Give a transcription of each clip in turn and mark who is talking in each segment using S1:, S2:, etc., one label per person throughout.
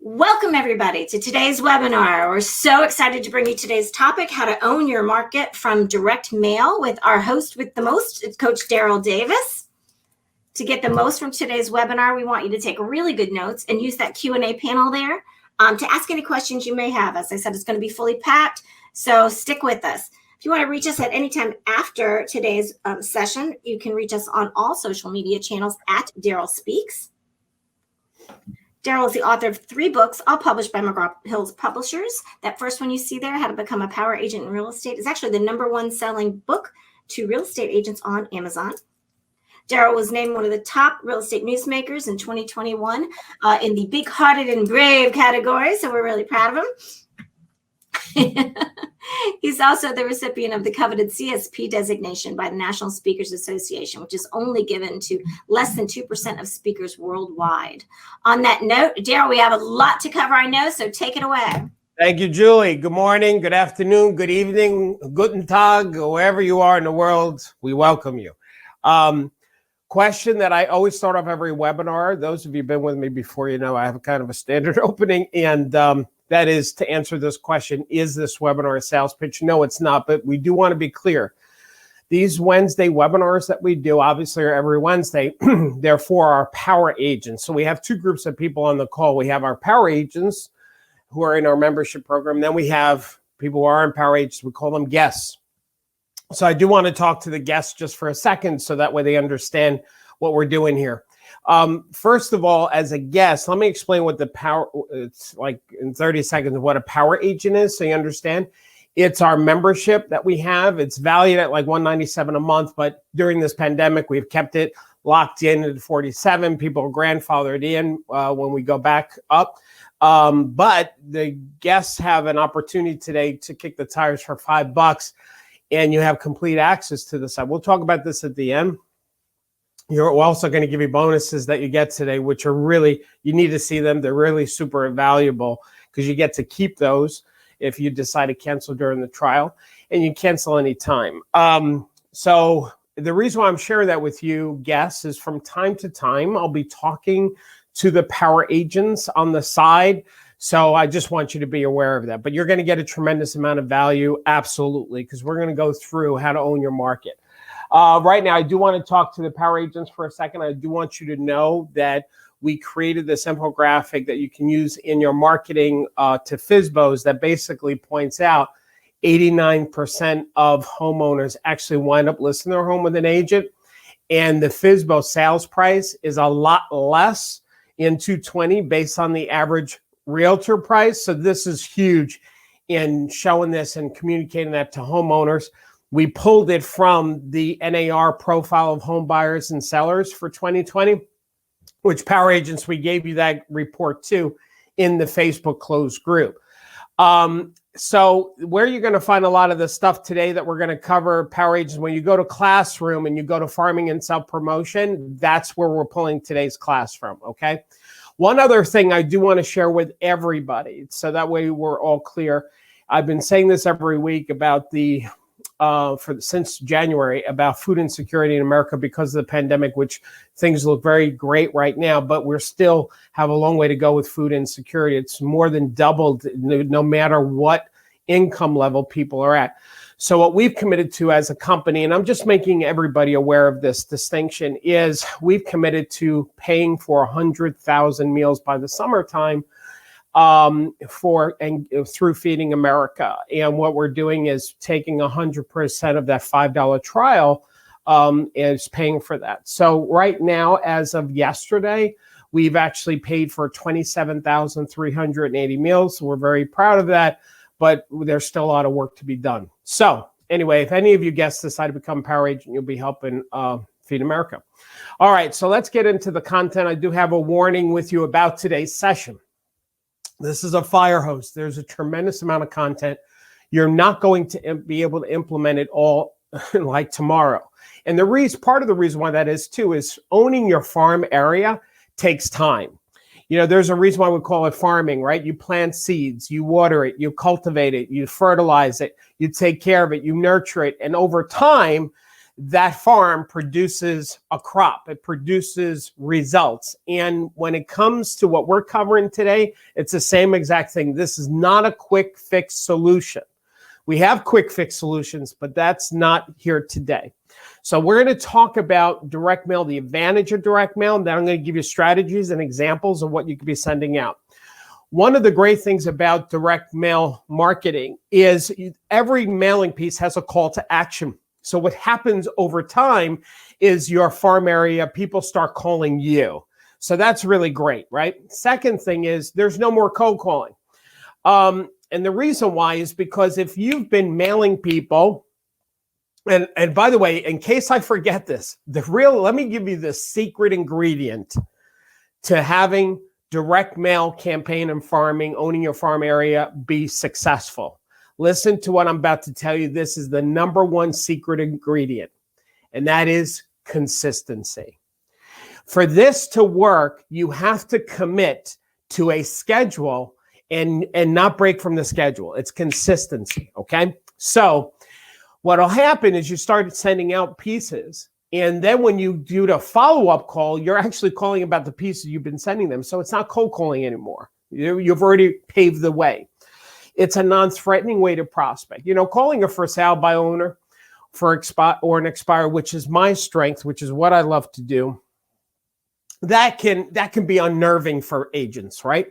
S1: Welcome everybody to today's webinar. We're so excited to bring you today's topic, how to own your market from direct mail, with our host with the most, it's Coach Darryl Davis. To get the most from today's webinar, we want you to take really good notes and use that Q&A panel there to ask any questions you may have. As I said, it's going to be fully packed, so stick with us. If you want to reach us at any time after today's session, you can reach us on all social media channels at Darryl Speaks. Darryl is the author of 3 books, all published by McGraw-Hill's Publishers. That first one you see there, How to Become a Power Agent in Real Estate, is actually the #1 selling book to real estate agents on Amazon. Darryl was named one of the top real estate newsmakers in 2021 in the big-hearted and brave category, so we're really proud of him. He's also the recipient of the coveted CSP designation by the National Speakers Association, which is only given to less than 2% of speakers worldwide. On that note, Darryl, we have a lot to cover, I know, so take it away.
S2: Thank you, Julie. Good morning, good afternoon, good evening, guten tag, wherever you are in the world, we welcome you. Question that I always start off every webinar. Those of you who've been with me before, you know I have kind of a standard opening, and that is to answer this question: is this webinar a sales pitch? No, it's not, but we do want to be clear. These Wednesday webinars that we do, obviously, are every Wednesday. They're for our power agents. So we have 2 groups of people on the call. We have our power agents who are in our membership program. Then we have people who aren't power agents. We call them guests. So I do want to talk to the guests just for a second, so that way they understand what we're doing here. First of all, as a guest, let me explain what it's like in 30 seconds, what a power agent is, so you understand. It's our membership that we have. It's valued at like $197 a month, but during this pandemic, we've kept it locked in at $47. People are grandfathered in when we go back up. But the guests have an opportunity today to kick the tires for $5, and you have complete access to the site. We'll talk about this at the end. You're also going to give you bonuses that you get today, which are really, you need to see them. They're really super valuable because you get to keep those if you decide to cancel during the trial, and you cancel any time. So the reason why I'm sharing that with you, guests, is from time to time, I'll be talking to the power agents on the side. So I just want you to be aware of that. But you're going to get a tremendous amount of value, absolutely, because we're going to go through how to own your market. Right now, I do want to talk to the power agents for a second. I do want you to know that we created this infographic that you can use in your marketing to FSBOs that basically points out 89% of homeowners actually wind up listing their home with an agent. And the FSBO sales price is a lot less in 220 based on the average realtor price. So this is huge in showing this and communicating that to homeowners. We pulled it from the NAR profile of home buyers and sellers for 2020, which power agents, we gave you that report too in the Facebook closed group. So where you're going to find a lot of the stuff today that we're going to cover, power agents, when you go to Classroom and you go to Farming and Self-Promotion, that's where we're pulling today's class from, okay? One other thing I do want to share with everybody, so that way we're all clear. I've been saying this every week about since January, about food insecurity in America because of the pandemic, which things look very great right now, but we're still have a long way to go with food insecurity. It's more than doubled no matter what income level people are at. So what we've committed to as a company, and I'm just making everybody aware of this distinction, is we've committed to paying for 100,000 meals by the summertime through Feeding America. And what we're doing is taking 100% of that $5 trial is paying for that. So right now, as of yesterday, we've actually paid for 27,380 meals. So we're very proud of that, but there's still a lot of work to be done. So anyway, if any of you guests decide to become a power agent, you'll be helping Feed America. All right, so let's get into the content. I do have a warning with you about today's session. This is a fire hose. There's a tremendous amount of content. You're not going to be able to implement it all like tomorrow. And part of the reason why that is too is owning your farm area takes time. You know, there's a reason why we call it farming, right? You plant seeds, you water it, you cultivate it, you fertilize it, you take care of it, you nurture it. And over time, that farm produces a crop. It produces results. And when it comes to what we're covering today, it's the same exact thing. This is not a quick fix solution. We have quick fix solutions, but that's not here today. So we're going to talk about direct mail, the advantage of direct mail, and then I'm going to give you strategies and examples of what you could be sending out. One of the great things about direct mail marketing is every mailing piece has a call to action. So what happens over time is your farm area, people start calling you. So that's really great, right? Second thing is there's no more cold calling. And the reason why is because if you've been mailing people, and by the way, in case I forget this, let me give you the secret ingredient to having direct mail campaign and farming, owning your farm area, be successful. Listen to what I'm about to tell you. This is the number one secret ingredient, and that is consistency. For this to work, you have to commit to a schedule and not break from the schedule. It's consistency, okay? So what'll happen is you start sending out pieces, and then when you do the follow-up call, you're actually calling about the pieces you've been sending them. So it's not cold calling anymore. You've already paved the way. It's a non-threatening way to prospect. Calling a for sale by owner or an expired, which is my strength, which is what I love to do, that can be unnerving for agents, right?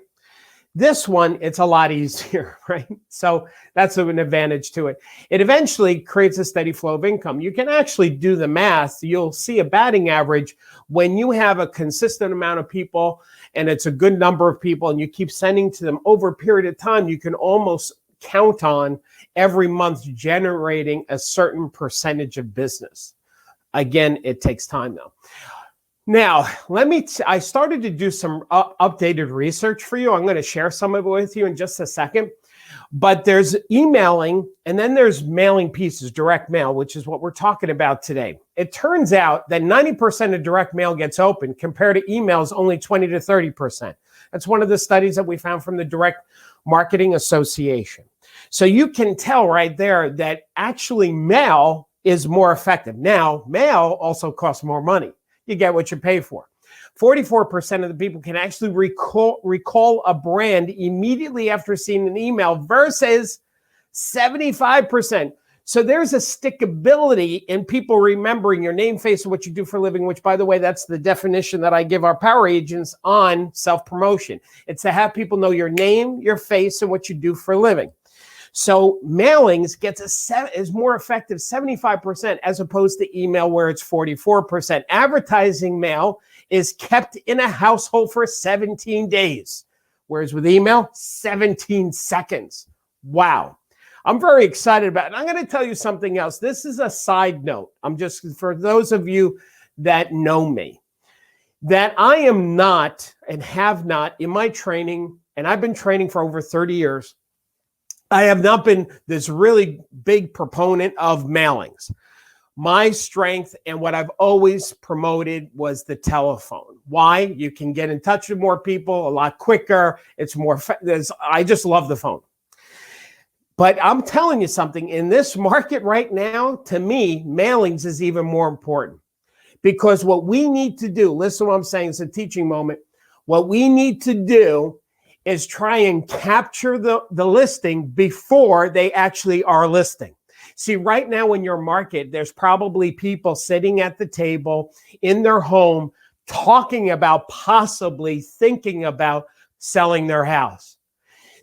S2: This one, it's a lot easier, right? So that's an advantage to it. It eventually creates a steady flow of income. You can actually do the math. You'll see a batting average when you have a consistent amount of people and it's a good number of people and you keep sending to them over a period of time, you can almost count on every month generating a certain percentage of business. Again, it takes time though. Now, I started to do some updated research for you. I'm going to share some of it with you in just a second. But there's emailing, and then there's mailing pieces, direct mail, which is what we're talking about today. It turns out that 90% of direct mail gets opened compared to emails, only 20 to 30%. That's one of the studies that we found from the Direct Marketing Association. So you can tell right there that actually mail is more effective. Now, mail also costs more money. You get what you pay for. 44% of the people can actually recall a brand immediately after seeing an email versus 75%. So there's a stickability in people remembering your name, face, and what you do for a living, which, by the way, that's the definition that I give our power agents on self-promotion. It's to have people know your name, your face, and what you do for a living. So mailings is more effective 75% as opposed to email where it's 44%. Advertising mail is kept in a household for 17 days, whereas with email, 17 seconds. Wow. I'm very excited about it. And I'm going to tell you something else. This is a side note. For those of you that know me, that I am not and have not in my training, and I've been training for over 30 years, I have not been this really big proponent of mailings. My strength and what I've always promoted was the telephone. Why? You can get in touch with more people a lot quicker. It's more, I just love the phone. But I'm telling you something, in this market right now, to me, mailings is even more important. Because what we need to do, listen to what I'm saying, it's a teaching moment. What we need to do is try and capture the listing before they actually are listing. See, right now in your market, there's probably people sitting at the table in their home talking about possibly thinking about selling their house.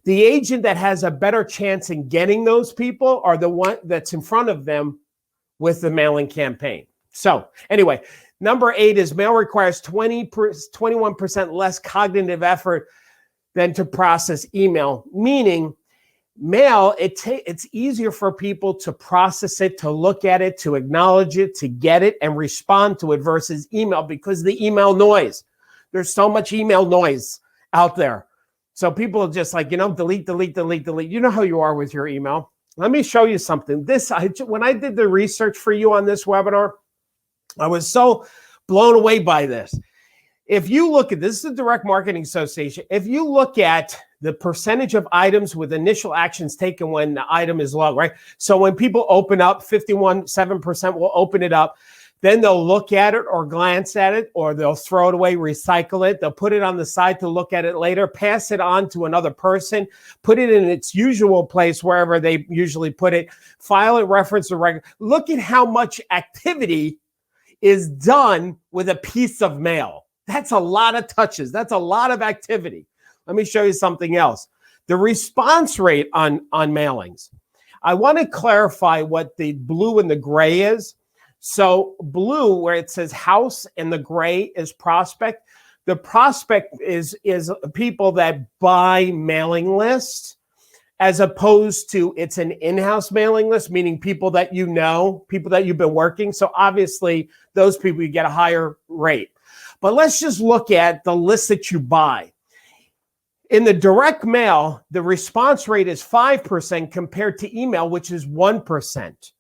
S2: The agent that has a better chance in getting those people are the one that's in front of them with the mailing campaign. So anyway, number 8 is mail requires 21% less cognitive effort than to process email, meaning mail, it's easier for people to process it, to look at it, to acknowledge it, to get it and respond to it versus email because the email noise. There's so much email noise out there. So people are just like, delete. You know how you are with your email. Let me show you something. When I did the research for you on this webinar, I was so blown away by this. If you look at this is the Direct Marketing Association. If you look at the percentage of items with initial actions taken when the item is low, right? So when people open up, 7% will open it up. Then they'll look at it or glance at it, or they'll throw it away, recycle it. They'll put it on the side to look at it later, pass it on to another person, put it in its usual place, wherever they usually put it, file it, reference the record. Look at how much activity is done with a piece of mail. That's a lot of touches. That's a lot of activity. Let me show you something else. The response rate on mailings. I want to clarify what the blue and the gray is. So blue, where it says house, and the gray is prospect. The prospect is people that buy mailing lists, as opposed to it's an in-house mailing list, meaning people that you know, people that you've been working. So obviously those people, you get a higher rate. But let's just look at the list that you buy. In the direct mail, the response rate is 5% compared to email, which is 1%.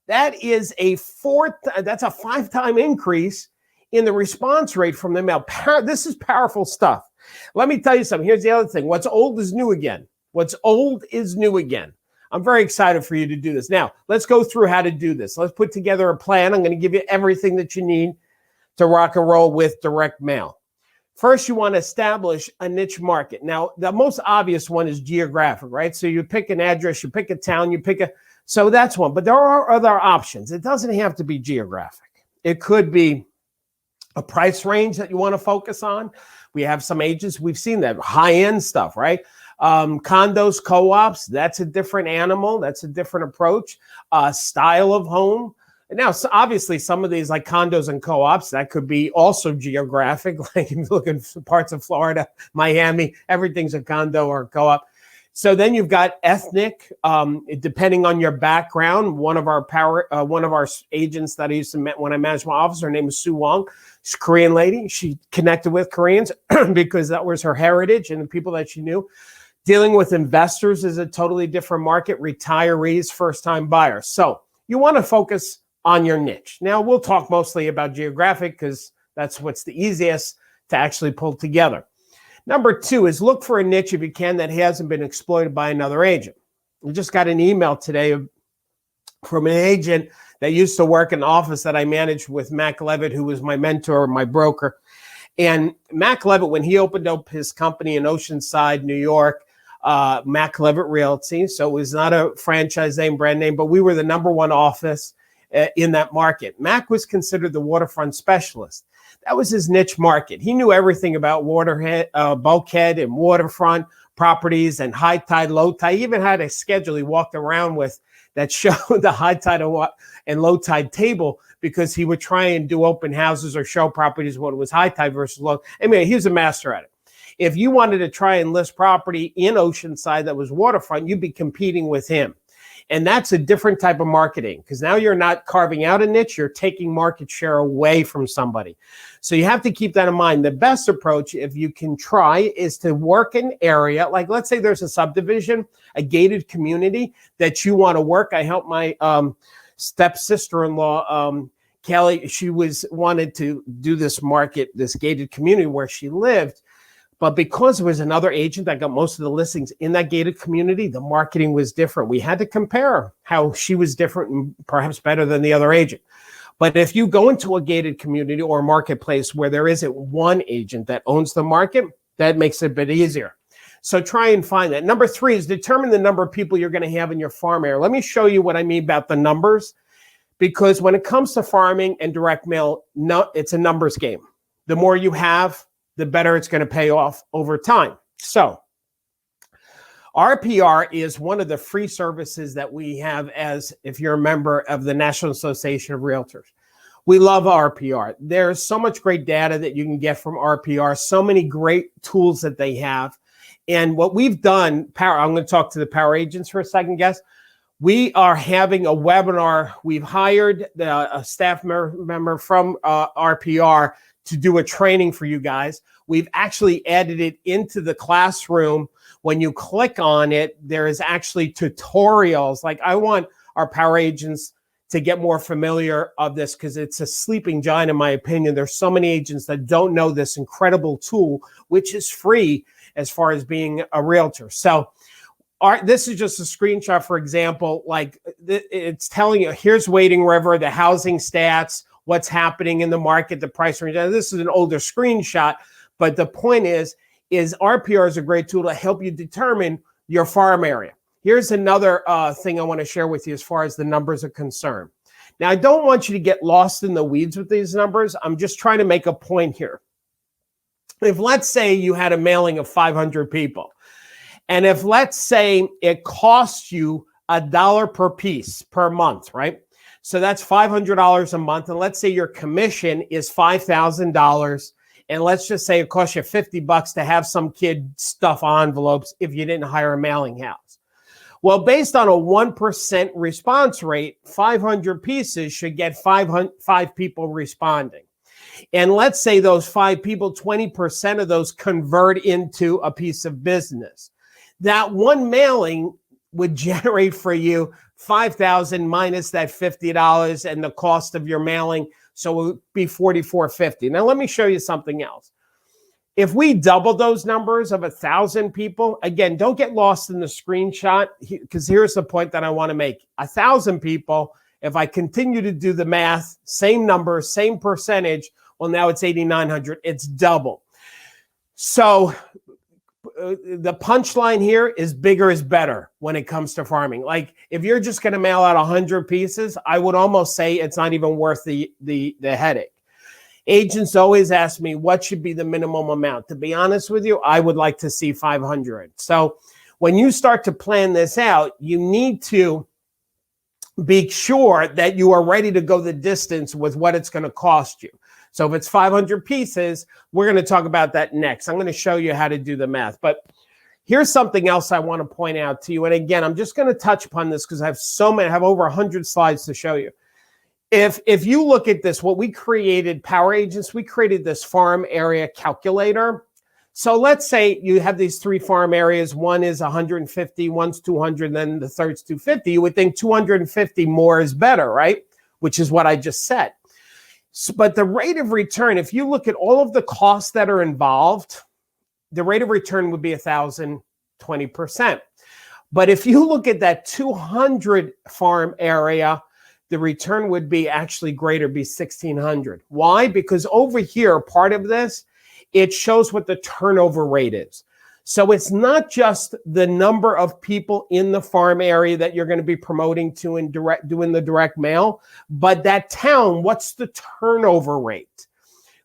S2: That is that's a 5-time increase in the response rate from the mail. This is powerful stuff. Let me tell you something. Here's the other thing. What's old is new again. What's old is new again. I'm very excited for you to do this. Now, let's go through how to do this. Let's put together a plan. I'm going to give you everything that you need to rock and roll with direct mail. First, you want to establish a niche market. Now, the most obvious one is geographic, right? So you pick an address, you pick a town, so that's one. But there are other options. It doesn't have to be geographic. It could be a price range that you want to focus on. We have some agents, we've seen that, high-end stuff, right? Condos, co-ops, that's a different animal. That's a different approach. Style of home. Now, so obviously, some of these like condos and co-ops, that could be also geographic. Like if you look at parts of Florida, Miami, everything's a condo or a co-op. So then you've got ethnic, depending on your background. One of our agents that I used to meet when I managed my office, her name is Sue Wong. She's a Korean lady. She connected with Koreans because that was her heritage and the people that she knew. Dealing with investors is a totally different market. Retirees, first-time buyers. So you want to focus on your niche. Now, we'll talk mostly about geographic because that's what's the easiest to actually pull together. Number 2 is look for a niche, if you can, that hasn't been exploited by another agent. We just got an email today from an agent that used to work in the office that I managed with Mac Levitt, who was my mentor, my broker. And Mac Levitt, when he opened up his company in Oceanside, New York, Mac Levitt Realty, so it was not a franchise name, brand name, but we were the number 1 office in that market. Mac was considered the waterfront specialist. That was his niche market. He knew everything about bulkhead and waterfront properties and high tide, low tide. He even had a schedule he walked around with that showed the high tide and low tide table, because he would try and do open houses or show properties when it was high tide versus low. I mean, he was a master at it. If you wanted to try and list property in Oceanside that was waterfront, you'd be competing with him. And that's a different type of marketing, because now you're not carving out a niche, you're taking market share away from somebody. So you have to keep that in mind. The best approach, if you can try, is to work an area, like let's say there's a subdivision, a gated community that you want to work. I helped my stepsister-in-law, Kelly, she wanted to do this market, this gated community where she lived. But because there was another agent that got most of the listings in that gated community, the marketing was different. We had to compare how she was different and perhaps better than the other agent. But if you go into a gated community or a marketplace where there isn't one agent that owns the market, that makes it a bit easier. So try and find that. Number 3 is determine the number of people you're going to have in your farm area. Let me show you what I mean about the numbers, because when it comes to farming and direct mail, it's a numbers game. The more you have, the better it's going to pay off over time. So RPR is one of the free services that we have as if you're a member of the National Association of Realtors. We love RPR. There's so much great data that you can get from RPR, so many great tools that they have. And what we've done, I'm going to talk to the power agents for a second, guys. We are having a webinar. We've hired a staff member from RPR to do a training for you guys. We've actually added it into the classroom. When you click on it, there is actually tutorials. Like, I want our power agents to get more familiar of this, because it's a sleeping giant, in my opinion. There's so many agents that don't know this incredible tool, which is free. as far as being a realtor. So this is just a screenshot, for example, like it's telling you, here's Wading River, the housing stats, what's happening in the market, the price range. Now, this is an older screenshot, but the point is RPR is a great tool to help you determine your farm area. Here's another thing I want to share with you as far as the numbers are concerned. Now, I don't want you to get lost in the weeds with these numbers. I'm just trying to make a point here. If let's say you had a mailing of 500 people, and if let's say it costs you $1 per piece per month, right? So that's $500 a month. And let's say your commission is $5,000. And let's just say it costs you $50 to have some kid stuff envelopes if you didn't hire a mailing house. Well, based on a 1% response rate, 500 pieces should get 5 people responding. And let's say those 5 people, 20% of those convert into a piece of business. That one mailing would generate for you $5,000 minus that $50 and the cost of your mailing. So it would be $4,450. Now, let me show you something else. If we double those numbers of 1,000 people, again, don't get lost in the screenshot, because here's the point that I want to make. 1,000 people, if I continue to do the math, same number, same percentage, well, now it's 8,900. It's double. So the punchline here is bigger is better when it comes to farming. Like if you're just going to mail out 100 pieces, I would almost say it's not even worth the headache. Agents always ask me what should be the minimum amount. To be honest with you, I would like to see 500. So when you start to plan this out, you need to be sure that you are ready to go the distance with what it's going to cost you. So if it's 500 pieces, we're going to talk about that next. I'm going to show you how to do the math. But here's something else I want to point out to you. And again, I'm just going to touch upon this because I have over 100 slides to show you. If you look at this, what we created, Power Agents, we created this farm area calculator. So let's say you have these 3 farm areas. One is 150, one's 200, then the third's 250. You would think 250 more is better, right? Which is what I just said. So, but the rate of return, if you look at all of the costs that are involved, the rate of return would be 1,020%. But if you look at that 200 farm area, the return would be actually greater, be 1,600. Why? Because over here, part of this, it shows what the turnover rate is. So it's not just the number of people in the farm area that you're going to be promoting to and doing the direct mail, but that town, what's the turnover rate?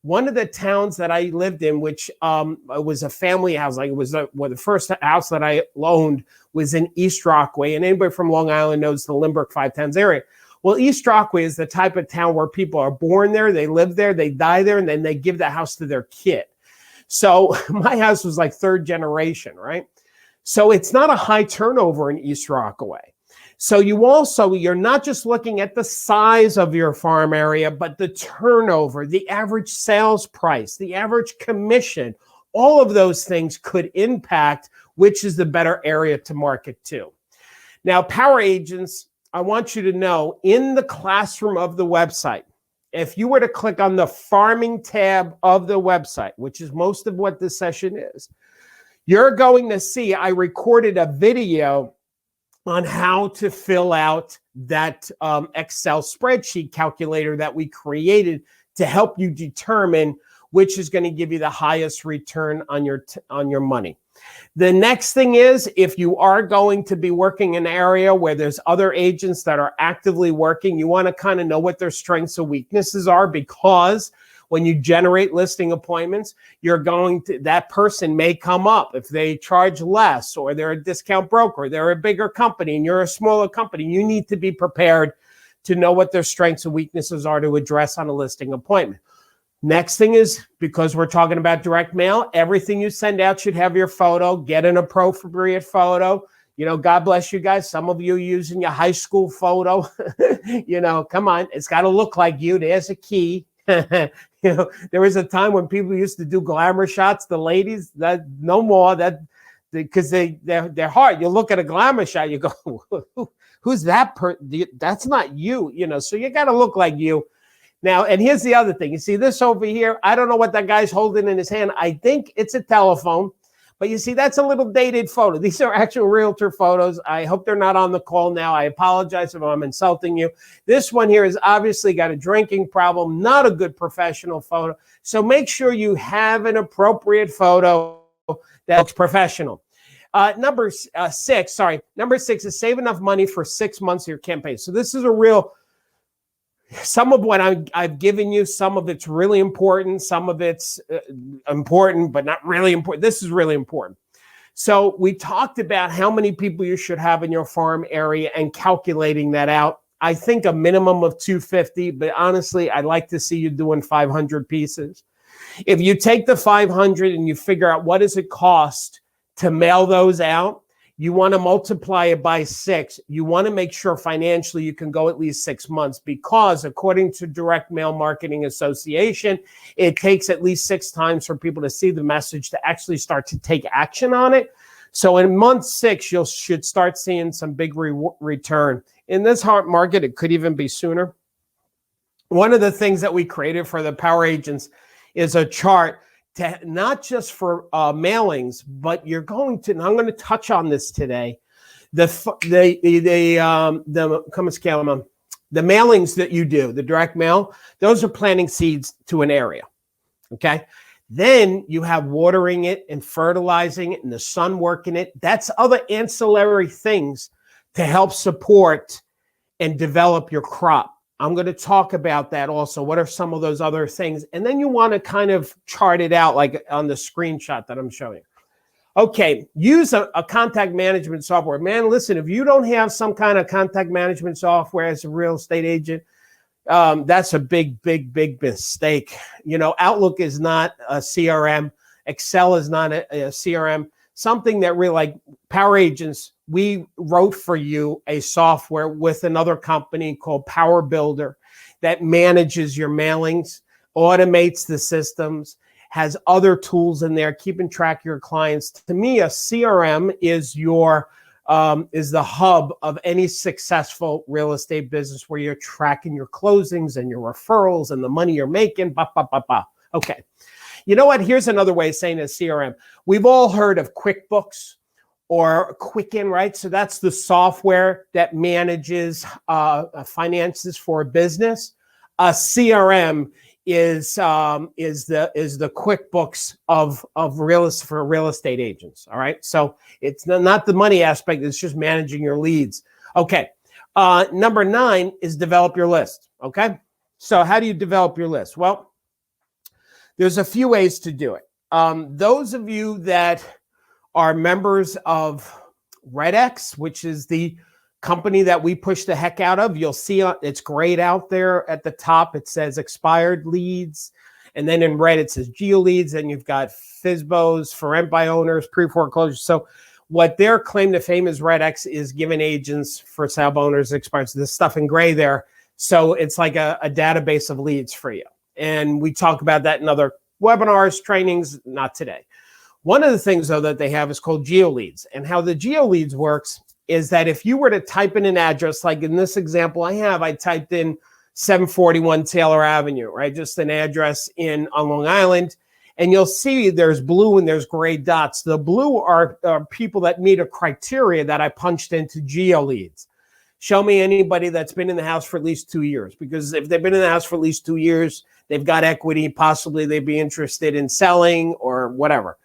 S2: One of the towns that I lived in, which was a family house, like it was the first house that I owned was in East Rockaway. And anybody from Long Island knows the Lindbergh 5 Towns area. Well, East Rockaway is the type of town where people are born there, they live there, they die there, and then they give the house to their kid. So my house was like 3rd generation, right? So it's not a high turnover in East Rockaway. So you're not just looking at the size of your farm area, but the turnover, the average sales price, the average commission, all of those things could impact which is the better area to market to. Now, Power Agents, I want you to know in the classroom of the website, if you were to click on the farming tab of the website, which is most of what this session is, you're going to see I recorded a video on how to fill out that Excel spreadsheet calculator that we created to help you determine which is going to give you the highest return on your money. The next thing is, if you are going to be working in an area where there's other agents that are actively working, you want to kind of know what their strengths and weaknesses are, because when you generate listing appointments, that person may come up if they charge less, or they're a discount broker, they're a bigger company and you're a smaller company. You need to be prepared to know what their strengths and weaknesses are to address on a listing appointment. Next thing is, because we're talking about direct mail, everything you send out should have your photo. Get an appropriate photo. God bless you guys. Some of you are using your high school photo. Come on. It's got to look like you. There's a key. There was a time when people used to do glamour shots. The ladies, that no more. That because they're hard. You look at a glamour shot, you go, who's that? That's not you. So you got to look like you. Now, and here's the other thing. You see this over here? I don't know what that guy's holding in his hand. I think it's a telephone, But you see, that's a little dated photo. These are actual realtor photos. I hope they're not on the call now. I apologize if I'm insulting you. This one here has obviously got a drinking problem, not a good professional photo. So make sure you have an appropriate photo that looks professional. Number six is save enough money for 6 months of your campaign. So this is a real, some of what I've given you, some of it's really important, some of it's important, but not really important. This is really important. So we talked about how many people you should have in your farm area and calculating that out. I think a minimum of 250, but honestly, I'd like to see you doing 500 pieces. If you take the 500 and you figure out what does it cost to mail those out, you want to multiply it by 6. You want to make sure financially you can go at least 6 months, because according to Direct Mail Marketing Association, it takes at least 6 times for people to see the message to actually start to take action on it. So in month 6, you should start seeing some big return. In this hard market, it could even be sooner. One of the things that we created for the Power Agents is a chart to not just for mailings, but you're going to, and I'm going to touch on this today, the mailings that you do, the direct mail, those are planting seeds to an area, okay? Then you have watering it and fertilizing it and the sun working it. That's other ancillary things to help support and develop your crop. I'm going to talk about that also. What are some of those other things? And then you want to kind of chart it out like on the screenshot that I'm showing you. Okay, use a contact management software. Man, listen, if you don't have some kind of contact management software as a real estate agent, that's a big, big, big mistake. You know, Outlook is not a CRM. Excel is not a CRM. Something that really, like Power Agents, we wrote for you a software with another company called Power Builder that manages your mailings, automates the systems, has other tools in there, keeping track of your clients. To me, a CRM is the hub of any successful real estate business where you're tracking your closings and your referrals and the money you're making. Okay. You know what? Here's another way of saying a CRM. We've all heard of QuickBooks or Quicken, right? So that's the software that manages finances for a business. A CRM is the QuickBooks for real estate agents. All right. So it's not the money aspect. It's just managing your leads. Okay. Number 9 is develop your list. Okay. So how do you develop your list? Well, there's a few ways to do it. Those of you that are members of RedX, which is the company that we push the heck out of, you'll see it's great out there at the top. It says expired leads. And then in red, it says geo leads. And you've got FSBOs, for rent by owners, pre-foreclosure. So what their claim to fame is RedX is giving agents, for sale by owners, expired. So this stuff in gray there. So it's like a database of leads for you. And we talk about that in other webinars, trainings, not today. One of the things, though, that they have is called GeoLeads. And how the GeoLeads works is that if you were to type in an address, like in this example I typed in 741 Taylor Avenue, right? Just an address on Long Island. And you'll see there's blue and there's gray dots. The blue are people that meet a criteria that I punched into GeoLeads. Show me anybody that's been in the house for at least 2 years, because if they've been in the house for at least 2 years, they've got equity, possibly they'd be interested in selling or whatever.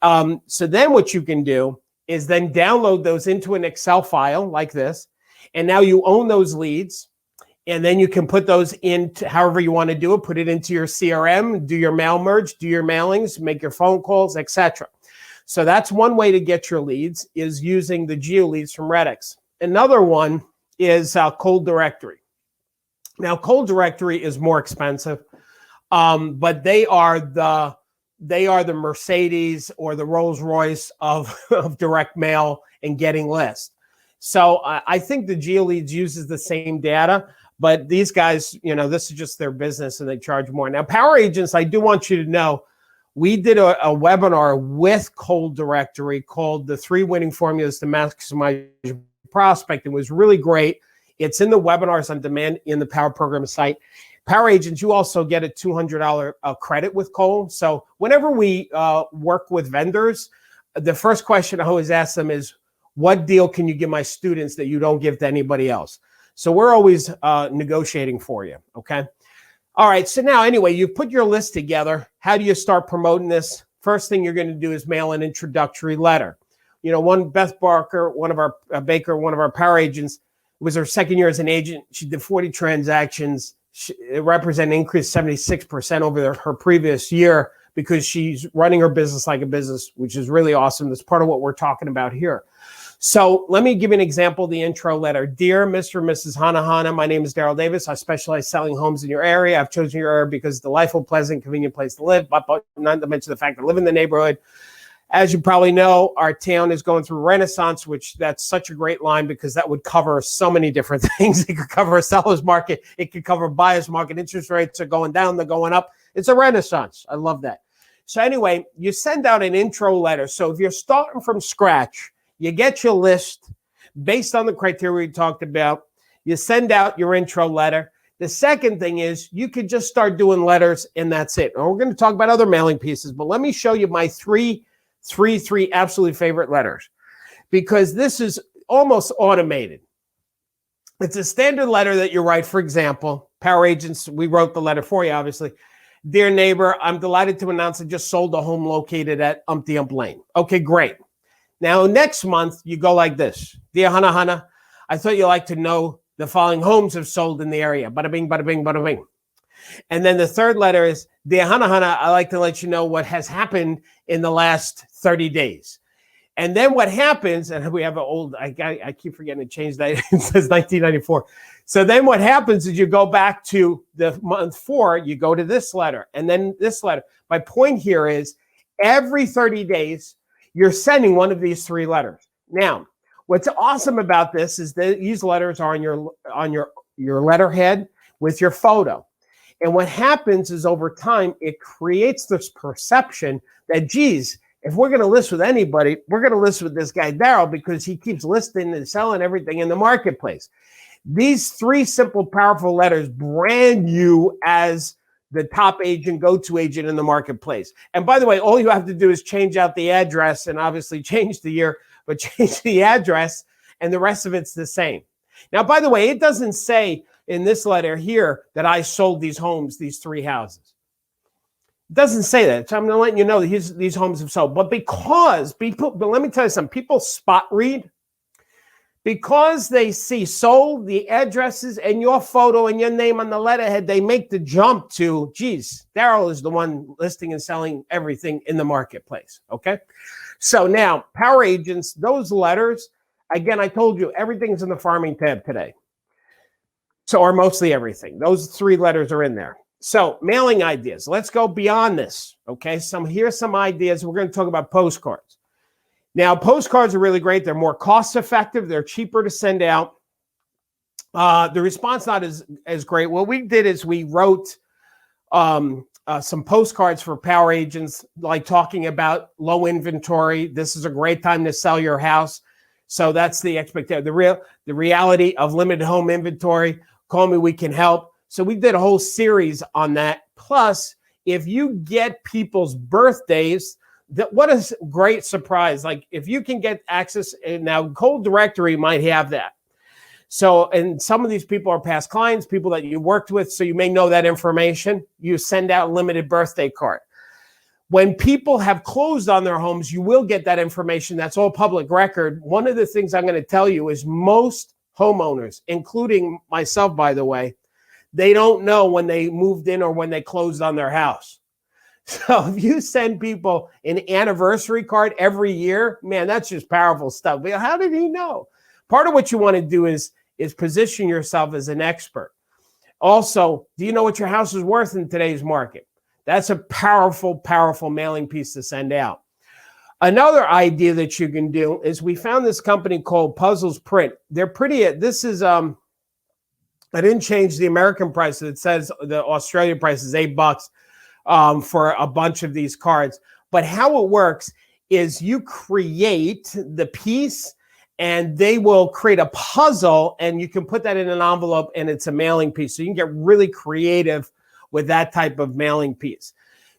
S2: So then what you can do is then download those into an Excel file like this. And now you own those leads. And then you can put those into however you want to do it, put it into your CRM, do your mail merge, do your mailings, make your phone calls, etc. So that's one way to get your leads, is using the GeoLeads from RedX. Another one is Cold Directory. Now, Cold Directory is more expensive, but they are the Mercedes or the Rolls Royce of direct mail and getting lists. So I think the GeoLeads uses the same data, but these guys, this is just their business and they charge more. Now, Power Agents, I do want you to know, we did a webinar with Cold Directory called The 3 Winning Formulas to Maximize Your Prospect. It was really great. It's in the webinars on demand in the Power Program site. Power Agents, you also get a $200 credit with Cold. So whenever we work with vendors, the first question I always ask them is, what deal can you give my students that you don't give to anybody else? So we're always negotiating for you, okay? All right, so now anyway, you put your list together. How do you start promoting this? First thing you're going to do is mail an introductory letter. You know, Beth Barker, one of our power agents, it was her second year as an agent. She did 40 transactions. It represented an increase 76% over her previous year because she's running her business like a business, which is really awesome. That's part of what we're talking about here. So let me give you an example of the intro letter. Dear Mr. and Mrs. Hanahana, my name is Darryl Davis. I specialize selling homes in your area. I've chosen your area because it's a delightful, pleasant, convenient place to live, but not to mention the fact that I live in the neighborhood. As you probably know, our town is going through renaissance, which that's such a great line because that would cover so many different things. It could cover a seller's market. It could cover a buyer's market. Interest rates are going down. They're going up. It's a renaissance. I love that. So anyway, you send out an intro letter. So if you're starting from scratch, you get your list based on the criteria we talked about. You send out your intro letter. The second thing is you could just start doing letters and that's it. And we're going to talk about other mailing pieces, but let me show you my three absolutely favorite letters because this is almost automated. It's a standard letter that you write. For example, power agents, we wrote the letter for you, obviously. Dear neighbor, I'm delighted to announce I just sold a home located at Umpty Ump Lane. Okay, great. Now, next month, you go like this. Dear Hana, I thought you'd like to know the following homes have sold in the area. Bada bing, bada bing, bada bing. And then the third letter is, Dear Hana, I'd like to let you know what has happened in the last 30 days. And then what happens, and we have an old, I keep forgetting to change that. It says 1994. So then what happens is you go back to the month 4, you go to this letter, and then this letter. My point here is every 30 days, you're sending one of these 3 letters. Now, what's awesome about this is that these letters are on your letterhead with your photo. And what happens is over time, it creates this perception that, geez, if we're going to list with anybody, we're going to list with this guy, Darryl, because he keeps listing and selling everything in the marketplace. These 3 simple, powerful letters brand you as the top agent, go-to agent in the marketplace. And by the way, all you have to do is change out the address and obviously change the year, but change the address and the rest of it's the same. Now, by the way, it doesn't say in this letter here that I sold these homes, these 3 houses. It doesn't say that. So I'm going to let you know that these homes have sold. But but let me tell you something, people spot read. Because they see sold, the addresses, and your photo and your name on the letterhead, they make the jump to, geez, Darryl is the one listing and selling everything in the marketplace, okay? So now, power agents, those letters, again, I told you, everything's in the farming tab today. So, or mostly everything. Those 3 letters are in there. So, mailing ideas. Let's go beyond this, okay? Here's some ideas. We're going to talk about postcards. Now, postcards are really great. They're more cost-effective. They're cheaper to send out. The response not as great. What we did is we wrote some postcards for power agents, like talking about low inventory. This is a great time to sell your house. So that's the expectation. The reality of limited home inventory. Call me, we can help. So we did a whole series on that. Plus, if you get people's birthdays, what a great surprise. Like if you can get access, and now Cold Directory might have that. So, and some of these people are past clients, people that you worked with, so you may know that information. You send out a limited birthday card. When people have closed on their homes, you will get that information. That's all public record. One of the things I'm going to tell you is most homeowners, including myself, by the way, they don't know when they moved in or when they closed on their house. So if you send people an anniversary card every year, man, that's just powerful stuff. But how did he know? Part of what you want to do is position yourself as an expert. Also, do you know what your house is worth in today's market? That's a powerful, powerful mailing piece to send out. Another idea that you can do is we found this company called Puzzles Print. They're pretty, this is, I didn't change the American price. It says the Australian price is $8 for a bunch of these cards. But how it works is you create the piece and they will create a puzzle and you can put that in an envelope and it's a mailing piece. So you can get really creative with that type of mailing piece.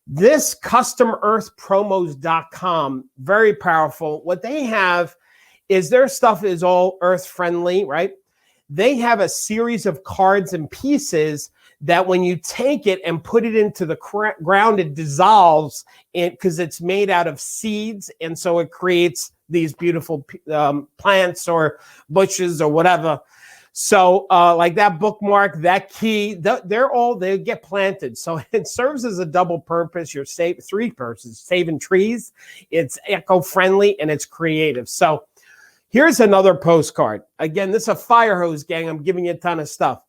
S2: This customearthpromos.com, very powerful. What they have is their stuff is all earth friendly, right? They have a series of cards and pieces that when you take it and put it into the ground, it dissolves because it's made out of seeds. And so it creates these beautiful plants or bushes or whatever. So like that bookmark, that key, they get planted. So it serves as a double purpose. You're three purposes: saving trees, it's eco-friendly, and it's creative. So here's another postcard. Again, this is a fire hose, gang. I'm giving you a ton of stuff.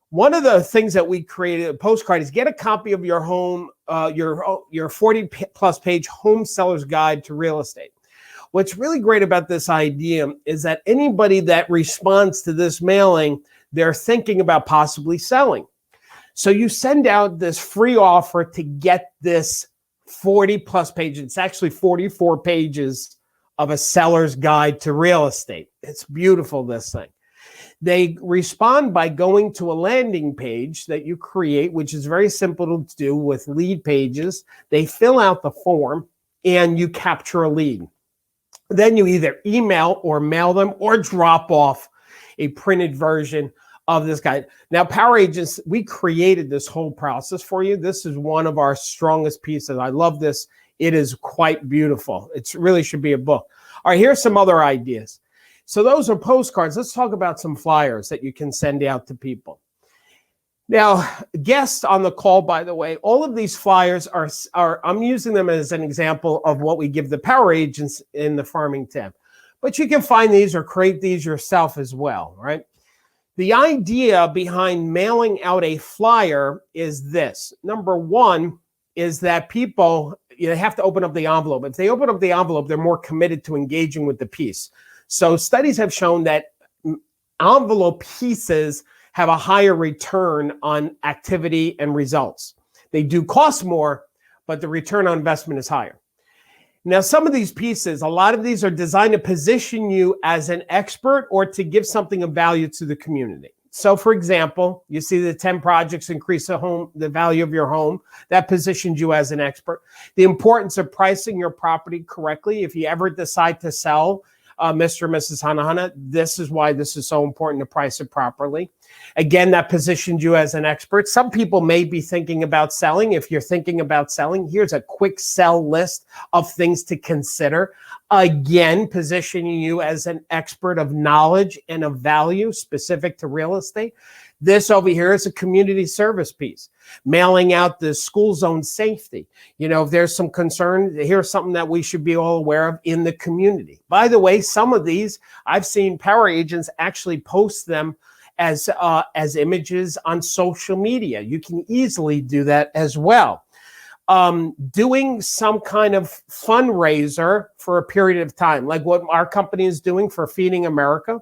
S2: One of the things that we created, a postcard, is get a copy of your home, your 40 plus page home seller's guide to real estate. What's really great about this idea is that anybody that responds to this mailing, they're thinking about possibly selling. So you send out this free offer to get this 40 plus pages. It's actually 44 pages of a seller's guide to real estate. It's beautiful, this thing. They respond by going to a landing page that you create, which is very simple to do with lead pages. They fill out the form and you capture a lead. Then you either email or mail them or drop off a printed version of this guide. Now, Power Agents, we created this whole process for you. This is one of our strongest pieces. I love this. It is quite beautiful. It really should be a book. All right, here's some other ideas. So those are postcards. Let's talk about some flyers that you can send out to people. Now, guests on the call, by the way, all of these flyers are I'm using them as an example of what we give the Power Agents in the farming tab. But you can find these or create these yourself as well, right? The idea behind mailing out a flyer is this. Number one is that people, have to open up the envelope. If they open up the envelope, they're more committed to engaging with the piece. So studies have shown that envelope pieces have a higher return on activity and results. They do cost more, but the return on investment is higher. Now, some of these pieces, a lot of these are designed to position you as an expert or to give something of value to the community. So, for example, you see the 10 projects increase the value of your home. That positions you as an expert. The importance of pricing your property correctly. If you ever decide to sell, Mr. and Mrs. Hanahana, this is why this is so important to price it properly. Again, that positions you as an expert. Some people may be thinking about selling. If you're thinking about selling, here's a quick sell list of things to consider. Again, positioning you as an expert of knowledge and of value specific to real estate. This over here is a community service piece, mailing out the school zone safety. If there's some concern, here's something that we should be all aware of in the community. By the way, some of these, I've seen Power Agents actually post them as images on social media. You can easily do that as well. Doing some kind of fundraiser for a period of time, like what our company is doing for Feeding America.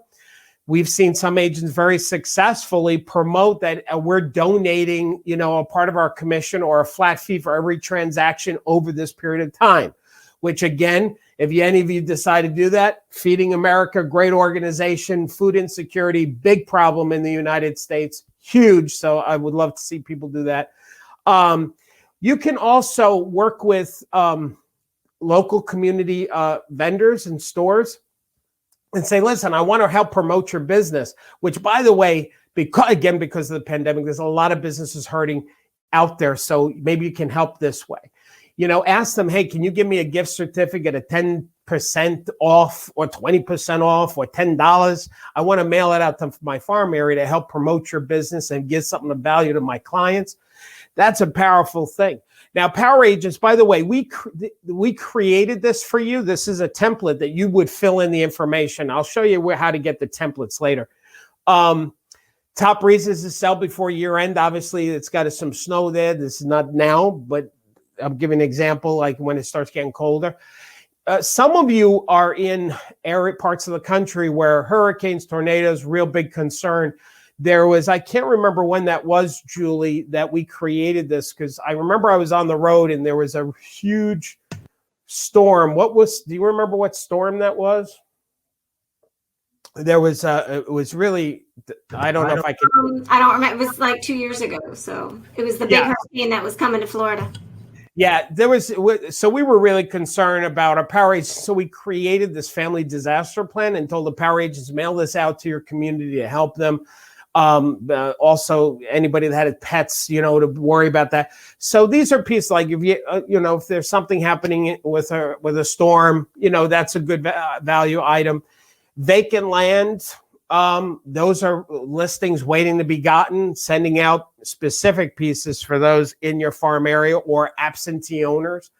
S2: We've seen some agents very successfully promote that we're donating, a part of our commission or a flat fee for every transaction over this period of time, which again, if any of you decide to do that, Feeding America, great organization, food insecurity, big problem in the United States, huge. So I would love to see people do that. You can also work with local community vendors and stores and say, listen, I want to help promote your business, which, by the way, because of the pandemic, there's a lot of businesses hurting out there. So maybe you can help this way. Ask them, hey, can you give me a gift certificate at 10% off or 20% off or $10? I want to mail it out to my farm area to help promote your business and give something of value to my clients. That's a powerful thing. Now, Power Agents, by the way, we created this for you. This is a template that you would fill in the information. I'll show you how to get the templates later. Top reasons to sell before year end. Obviously, it's got some snow there. This is not now, but I'm giving an example like when it starts getting colder. Some of you are in parts of the country where hurricanes, tornadoes, real big concern. There was, I can't remember when that was, Julie, that we created this, because I remember I was on the road and there was a huge storm. Do you remember what storm that was? There was, it was really, I don't know if I can.
S1: I don't remember. It was like 2 years ago. So it was the big hurricane that was coming to Florida.
S2: Yeah, so we were really concerned about our power agents. So we created this family disaster plan and told the power agents, mail this out to your community to help them. Also, anybody that had pets, to worry about that. So these are pieces like if if there's something happening with a storm, that's a good value item. Vacant land. Those are listings waiting to be gotten, sending out specific pieces for those in your farm area or absentee owners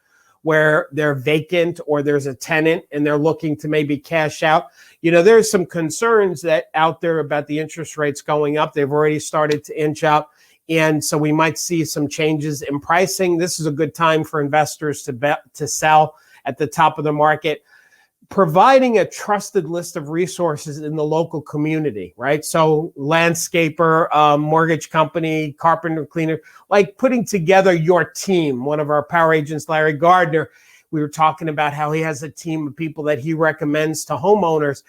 S2: where they're vacant or there's a tenant and they're looking to maybe cash out. There's some concerns that out there about the interest rates going up. They've already started to inch up. And so we might see some changes in pricing. This is a good time for investors to sell at the top of the market. Providing a trusted list of resources in the local community, right? So landscaper, mortgage company, carpenter, cleaner, like putting together your team. One of our power agents, Larry Gardner, we were talking about how he has a team of people that he recommends to homeowners,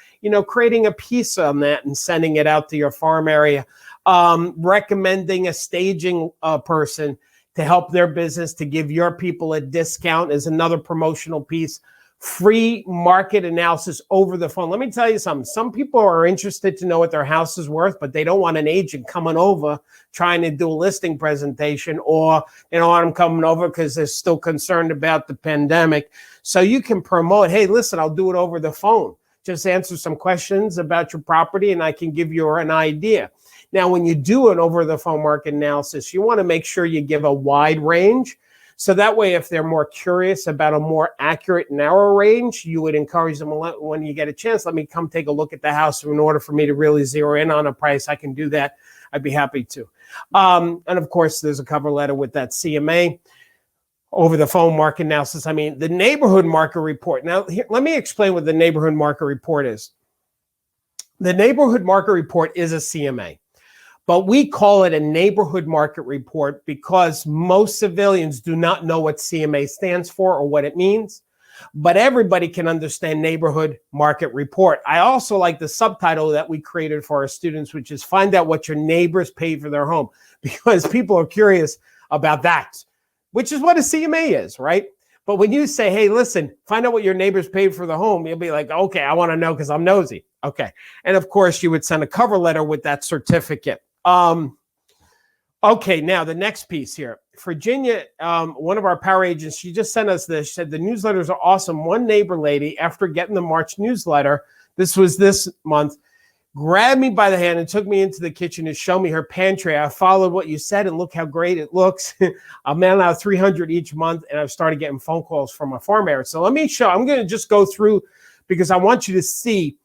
S2: creating a piece on that and sending it out to your farm area. Recommending a staging person to help their business, to give your people a discount is another promotional piece. Free market analysis over the phone. Let me tell you something. Some people are interested to know what their house is worth, but they don't want an agent coming over trying to do a listing presentation, or they don't want them coming over because they're still concerned about the pandemic. So you can promote, hey, listen, I'll do it over the phone. Just answer some questions about your property and I can give you an idea. Now, when you do an over the phone market analysis, you want to make sure you give a wide range. So that way, if they're more curious about a more accurate, narrow range, you would encourage them, when you get a chance, let me come take a look at the house. In order for me to really zero in on a price, I can do that. I'd be happy to. And of course, there's a cover letter with that CMA, over the phone market analysis. The neighborhood market report. Now, let me explain what the neighborhood market report is. The neighborhood market report is a CMA. But we call it a neighborhood market report because most civilians do not know what CMA stands for or what it means. But everybody can understand neighborhood market report. I also like the subtitle that we created for our students, which is find out what your neighbors paid for their home, because people are curious about that, which is what a CMA is, right? But when you say, hey, listen, find out what your neighbors paid for the home, you'll be like, okay, I want to know because I'm nosy. Okay. And of course, you would send a cover letter with that certificate. Okay, now the next piece here. Virginia, one of our power agents, she just sent us this. She said the newsletters are awesome. One neighbor lady, after getting the March newsletter, this was this month, grabbed me by the hand and took me into the kitchen to show me her pantry. I followed what you said and look how great it looks. I'm mailing out 300 each month, and I've started getting phone calls from my farm area. So let me show. I'm going to just go through because I want you to see.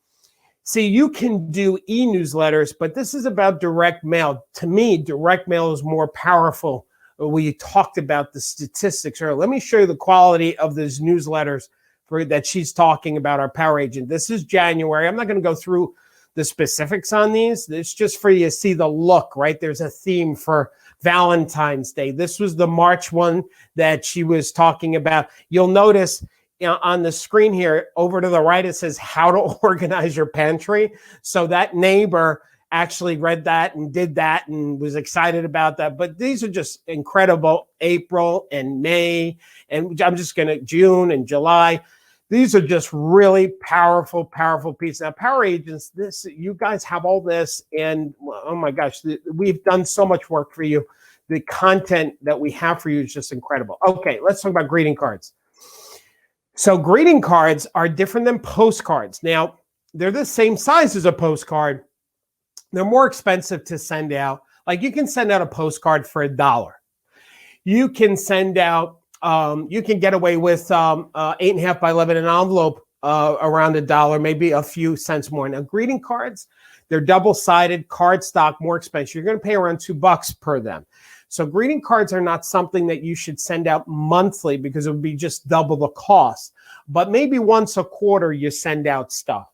S2: See, you can do e-newsletters, but this is about direct mail. To me, direct mail is more powerful. We talked about the statistics earlier. Let me show you the quality of those newsletters that she's talking about, our power agent. This is January. I'm not going to go through the specifics on these. It's just for you to see the look, right? There's a theme for Valentine's Day. This was the March one that she was talking about. You'll notice on the screen here, over to the right, it says how to organize your pantry. So that neighbor actually read that and did that and was excited about that. But these are just incredible. April and May, and I'm just going to June and July. These are just really powerful, powerful pieces. Now, power agents, you guys have all this, and oh my gosh, we've done so much work for you. The content that we have for you is just incredible. Okay, let's talk about greeting cards. So greeting cards are different than postcards. Now, they're the same size as a postcard. They're more expensive to send out. Like you can send out a postcard for $1. You can send out, you can get away with 8.5 by 11 an envelope around $1, maybe a few cents more. Now, greeting cards, they're double-sided, card stock, more expensive. You're going to pay around $2 per them. So greeting cards are not something that you should send out monthly because it would be just double the cost. But maybe once a quarter you send out stuff.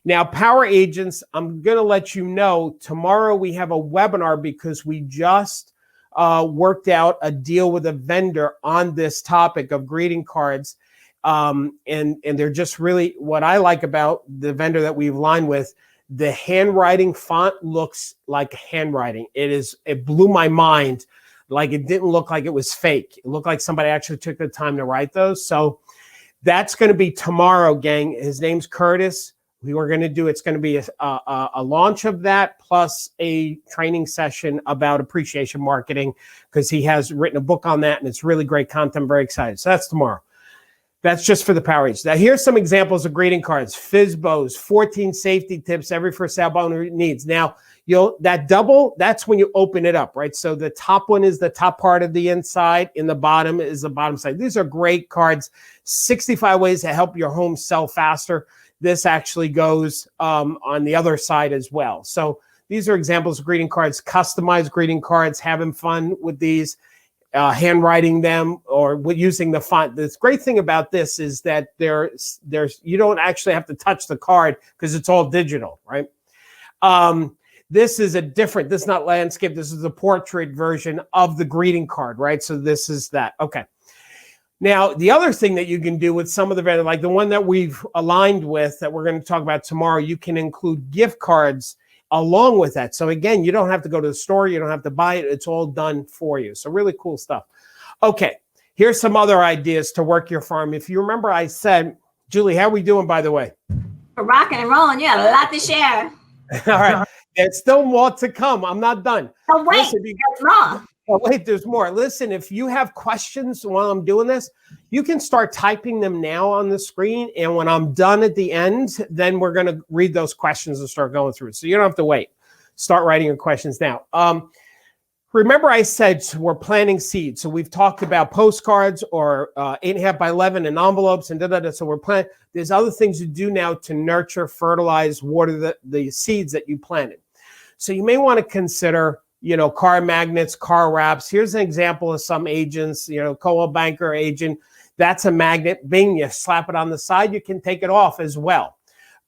S2: Now, power agents, I'm going to let you know, tomorrow we have a webinar because we just worked out a deal with a vendor on this topic of greeting cards. And they're just really, what I like about the vendor that we've aligned with, the handwriting font looks like handwriting. It blew my mind. Like it didn't look like it was fake. It looked like somebody actually took the time to write those. So that's going to be tomorrow, gang. His name's Curtis. It's going to be a launch of that plus a training session about appreciation marketing, because he has written a book on that and it's really great content. I'm very excited. So that's tomorrow. That's just for the power agents. Now here's some examples of greeting cards. FSBOs, 14 safety tips every for sale owner needs. Now that's when you open it up, right? So the top one is the top part of the inside and the bottom is the bottom side. These are great cards. 65 ways to help your home sell faster. This actually goes on the other side as well. So these are examples of greeting cards, customized greeting cards, having fun with these, handwriting them or using the font. The great thing about this is that there's you don't actually have to touch the card because it's all digital, right? This is this is not landscape. This is the portrait version of the greeting card, right? So this is that. Okay. Now, the other thing that you can do with some of the vendors, like the one that we've aligned with that we're going to talk about tomorrow, you can include gift cards along with that. So again, you don't have to go to the store. You don't have to buy it. It's all done for you. So really cool stuff. Okay, here's some other ideas to work your farm. If you remember, I said, Julie, how are we doing, by the way?
S1: We're rocking and rolling. You have a lot to share.
S2: All right. There's still more to come. I'm not done.
S1: Oh, wait, that's wrong.
S2: Oh, wait, there's more. Listen, if you have questions while I'm doing this, you can start typing them now on the screen. And when I'm done at the end, then we're going to read those questions and start going through it. So you don't have to wait. Start writing your questions now. Remember I said we're planting seeds. So we've talked about postcards or 8.5 by 11 and envelopes and da-da-da. So we're planting. There's other things you do now to nurture, fertilize, water the seeds that you planted. So you may want to consider, car magnets, car wraps. Here's an example of some agents, co-op banker agent. That's a magnet. Bing, you slap it on the side. You can take it off as well.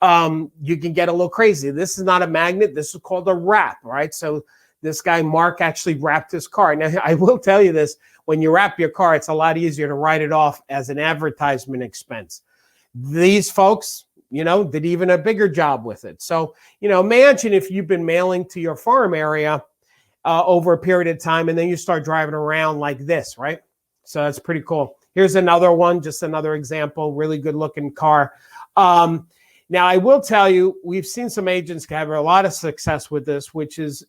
S2: You can get a little crazy. This is not a magnet. This is called a wrap, right? So this guy, Mark, actually wrapped his car. Now, I will tell you this. When you wrap your car, it's a lot easier to write it off as an advertisement expense. These folks, did even a bigger job with it. So, imagine if you've been mailing to your farm area over a period of time, and then you start driving around like this, right? So that's pretty cool. Here's another one, just another example, really good looking car. Now, I will tell you, we've seen some agents have a lot of success with this, which is,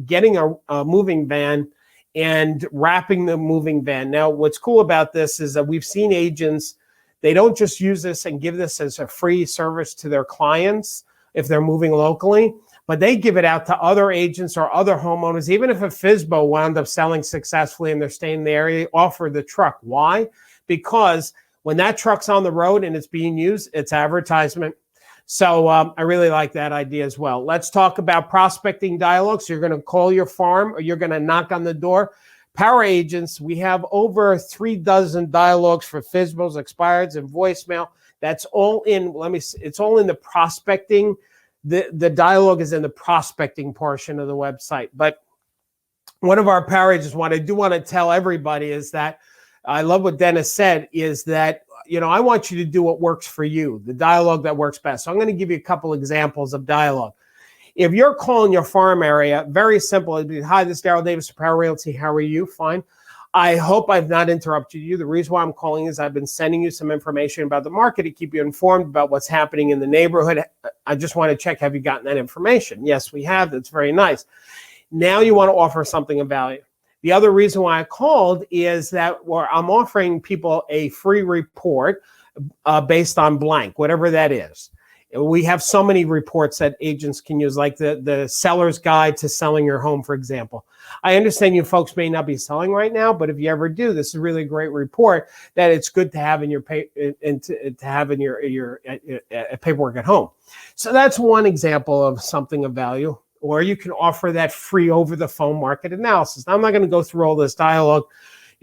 S2: getting a moving van and wrapping the moving van. Now, what's cool about this is that we've seen agents, they don't just use this and give this as a free service to their clients if they're moving locally, but they give it out to other agents or other homeowners. Even if a FSBO wound up selling successfully and they're staying in the area, offer the truck. Why? Because when that truck's on the road and it's being used, it's advertisement. So I really like that idea as well. Let's talk about prospecting dialogues. You're going to call your farm or you're going to knock on the door. Power agents, we have over 36 dialogues for FSBOs, expireds, and voicemail. That's all in, it's all in the prospecting. The dialogue is in the prospecting portion of the website. But one of our power agents, what I do want to tell everybody is that, I love what Dennis said, is that, I want you to do what works for you, the dialogue that works best. So I'm going to give you a couple examples of dialogue. If you're calling your farm area, very simple. It'd be, hi, this is Darryl Davis of Power Realty. How are you? Fine. I hope I've not interrupted you. The reason why I'm calling is I've been sending you some information about the market to keep you informed about what's happening in the neighborhood. I just want to check, have you gotten that information? Yes, we have. That's very nice. Now you want to offer something of value. The other reason why I called is that I'm offering people a free report based on blank, whatever that is. We have so many reports that agents can use, like the seller's guide to selling your home, for example. I understand you folks may not be selling right now, but if you ever do, this is really a great report that it's good to have in your your paperwork at home. So that's one example of something of value. Or you can offer that free over-the-phone market analysis. Now, I'm not going to go through all this dialogue.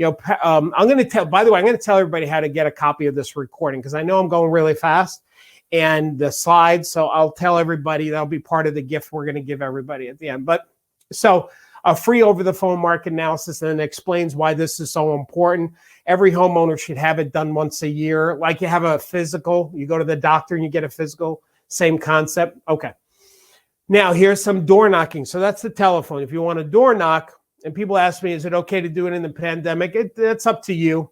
S2: I'm going to tell. By the way, I'm going to tell everybody how to get a copy of this recording because I know I'm going really fast. And the slides, so I'll tell everybody that'll be part of the gift we're going to give everybody at the end. But so a free over-the-phone market analysis, and it explains why this is so important. Every homeowner should have it done once a year. Like you have a physical, you go to the doctor and you get a physical, same concept. Okay. Now here's some door knocking. So that's the telephone. If you want a door knock, And people ask me, is it okay to do it in the pandemic? It's up to you.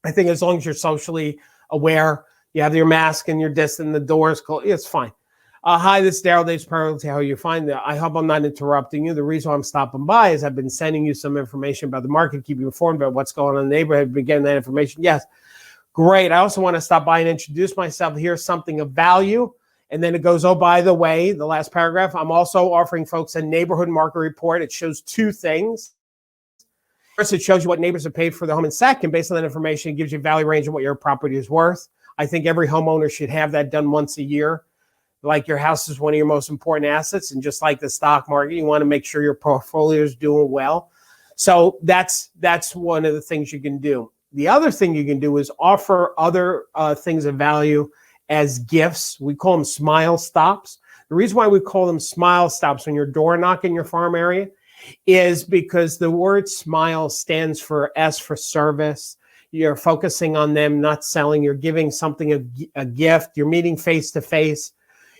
S2: I think as long as you're socially aware, you have your mask and you're distant, the doors closed, it's fine. Hi, this is Darryl Davis. How you find that? I hope I'm not interrupting you. The reason why I'm stopping by is I've been sending you some information about the market, keep you informed about what's going on in the neighborhood, been getting that information. Yes, great. I also want to stop by and introduce myself. Here's something of value. And then it goes, oh, by the way, the last paragraph, I'm also offering folks a neighborhood market report. It shows two things. First, it shows you what neighbors have paid for the home. And second, based on that information, it gives you a value range of what your property is worth. I think every homeowner should have that done once a year. Like your house is one of your most important assets. And just like the stock market, you want to make sure your portfolio is doing well. So that's one of the things you can do. The other thing you can do is offer other things of value as gifts. We call them smile stops. The reason why we call them smile stops when you're door knocking your farm area is because the word smile stands for S for service. You're focusing on them, not selling. You're giving something a gift. You're meeting face to face.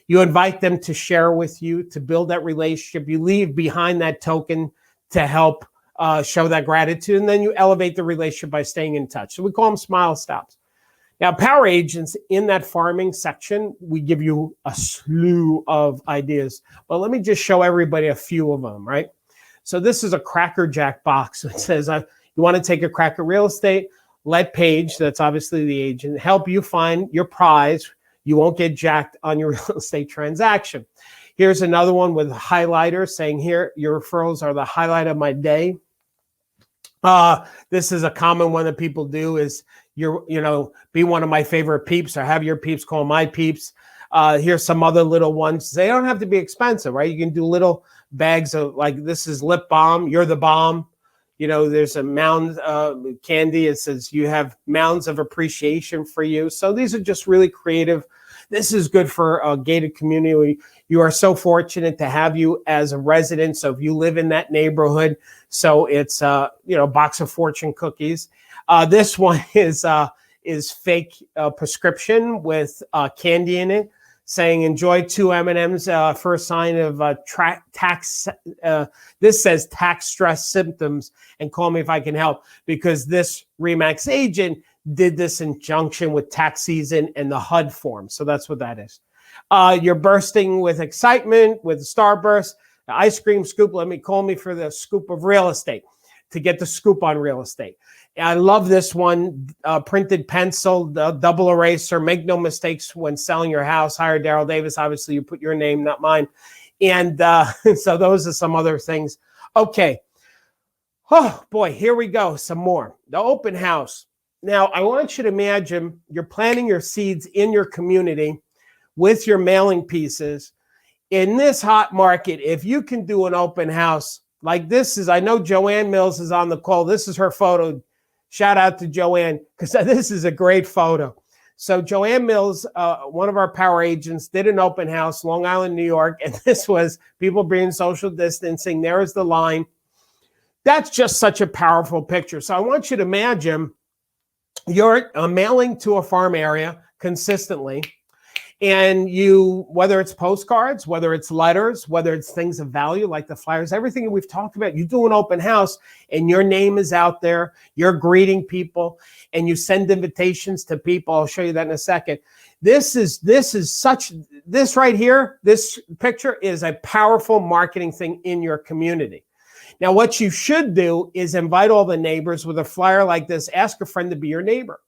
S2: You invite them to share with you, to build that relationship. You leave behind that token to help show that gratitude. And then you elevate the relationship by staying in touch. So we call them smile stops. Now, power agents in that farming section, we give you a slew of ideas. But let me just show everybody a few of them, right? So this is a Cracker Jack box. It says, you want to take a crack at real estate? Let Paige, that's obviously the agent, help you find your prize. You won't get jacked on your real estate transaction. Here's another one with a highlighter saying here, your referrals are the highlight of my day. This is a common one that people do is, be one of my favorite peeps or have your peeps call my peeps. Here's some other little ones. They don't have to be expensive, right? You can do little bags of like, this is lip balm. You're the bomb. There's a mound candy. It says you have mounds of appreciation for you. So these are just really creative. This is good for a gated community. You are so fortunate to have you as a resident. So if you live in that neighborhood, so it's a box of fortune cookies. This one is fake prescription with candy in it, saying enjoy 2 M&Ms for a sign of tax. This says tax stress symptoms, and call me if I can help, because this Remax agent did this in conjunction with tax season and the HUD form. So that's what that is. You're bursting with excitement with Starburst, the ice cream scoop. Call me for the scoop of real estate, to get the scoop on real estate. I love this one, printed pencil, double eraser. Make no mistakes when selling your house. Hire Darryl Davis. Obviously, you put your name, not mine. And so those are some other things. Okay. Oh, boy, here we go. Some more. The open house. Now, I want you to imagine you're planting your seeds in your community with your mailing pieces. In this hot market, if you can do an open house like this I know Joanne Mills is on the call. This is her photo. Shout out to Joanne, because this is a great photo. So Joanne Mills, one of our power agents, did an open house, Long Island, New York, and this was people being social distancing. There is the line. That's just such a powerful picture. So I want you to imagine you're mailing to a farm area consistently, and whether it's postcards, whether it's letters, whether it's things of value like the flyers, everything that we've talked about, you do an open house and your name is out there, you're greeting people, and you send invitations to people. I'll show you that in a second. This right here, this picture is a powerful marketing thing in your community. Now, what you should do is invite all the neighbors with a flyer like this. Ask a friend to be your neighbor.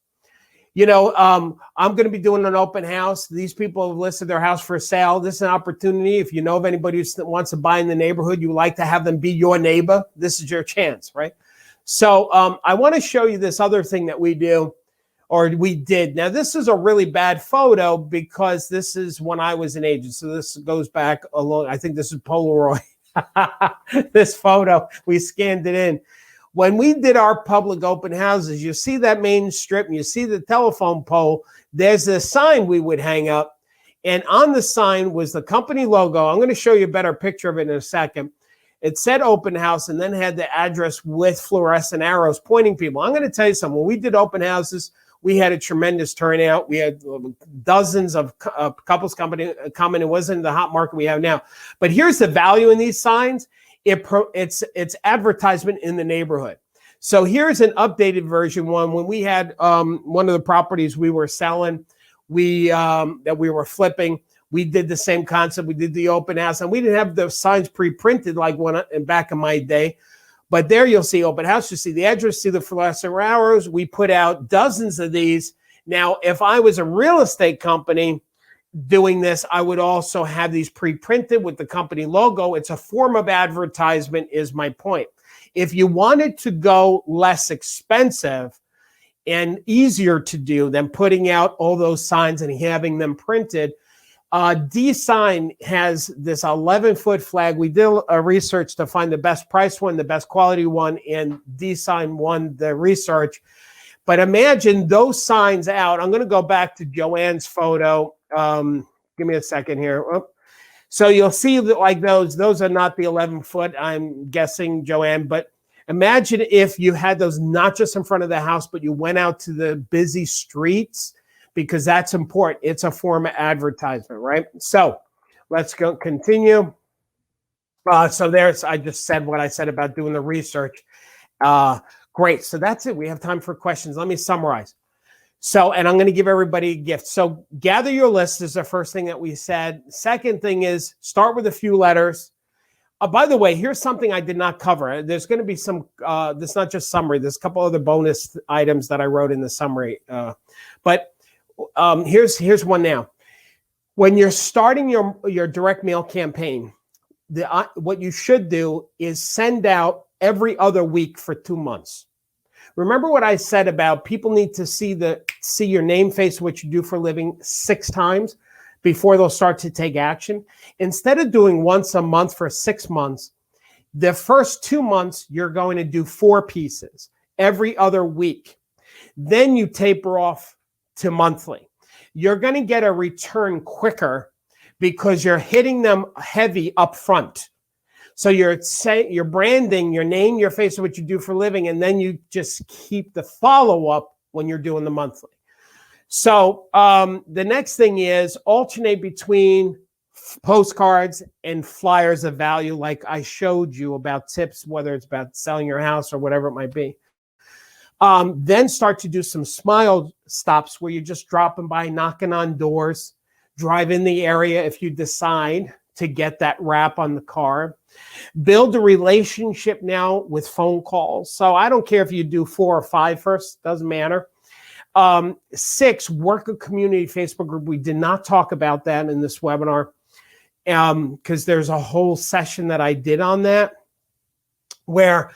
S2: I'm going to be doing an open house. These people have listed their house for sale. This is an opportunity. If you know of anybody who wants to buy in the neighborhood, you like to have them be your neighbor, this is your chance, right? So I want to show you this other thing that we do, or we did. Now, this is a really bad photo because this is when I was an agent. So this goes back a long, I think this is Polaroid. This photo, we scanned it in. When we did our public open houses, you see that main strip and you see the telephone pole, there's a sign we would hang up. And on the sign was the company logo. I'm going to show you a better picture of it in a second. It said open house and then had the address with fluorescent arrows pointing people. I'm going to tell you something. When we did open houses, we had a tremendous turnout. We had dozens of couples coming. It wasn't the hot market we have now. But here's the value in these signs. it's advertisement in the neighborhood. So here's an updated version one. When we had one of the properties we were selling, that we were flipping, we did the same concept. We did the open house, and we didn't have the signs pre-printed like back in my day. But there you'll see open house. You see the address, see the fluorescent arrows. We put out dozens of these. Now, if I was a real estate company doing this, I would also have these pre-printed with the company logo. It's a form of advertisement, is my point. If you wanted to go less expensive and easier to do than putting out all those signs and having them printed, D-Sign has this 11-foot flag. We did a research to find the best price one, the best quality one, and D-Sign won the research. But imagine those signs out. I'm going to go back to Joanne's photo. Give me a second here. Oh. So you'll see that like those are not the 11-foot, I'm guessing, Joanne, but imagine if you had those not just in front of the house, but you went out to the busy streets, because that's important. It's a form of advertisement, right? So let's go continue. So I just said what I said about doing the research. Great. So that's it. We have time for questions. Let me summarize. So, and I'm going to give everybody a gift. So gather your list is the first thing that we said. Second thing is start with a few letters. By the way, here's something I did not cover. There's going to be some, this is not just summary. There's a couple other bonus items that I wrote in the summary. But here's one now. When you're starting your direct mail campaign, what you should do is send out every other week for 2 months. Remember what I said about people need to see your name, face, what you do for a living 6 times before they'll start to take action. Instead of doing once a month for 6 months, the first 2 months, you're going to do 4 pieces every other week. Then you taper off to monthly. You're going to get a return quicker because you're hitting them heavy up front. So you're branding your name, your face, what you do for a living, and then you just keep the follow-up when you're doing the monthly. So the next thing is alternate between postcards and flyers of value, like I showed you about tips, whether it's about selling your house or whatever it might be. Then start to do some smile stops where you're just dropping by, knocking on doors, drive in the area if you decide to get that wrap on the card. Build a relationship now with phone calls. So I don't care if you do 4 or 5 first, doesn't matter. 6, work a community Facebook group. We did not talk about that in this webinar because there's a whole session that I did on that where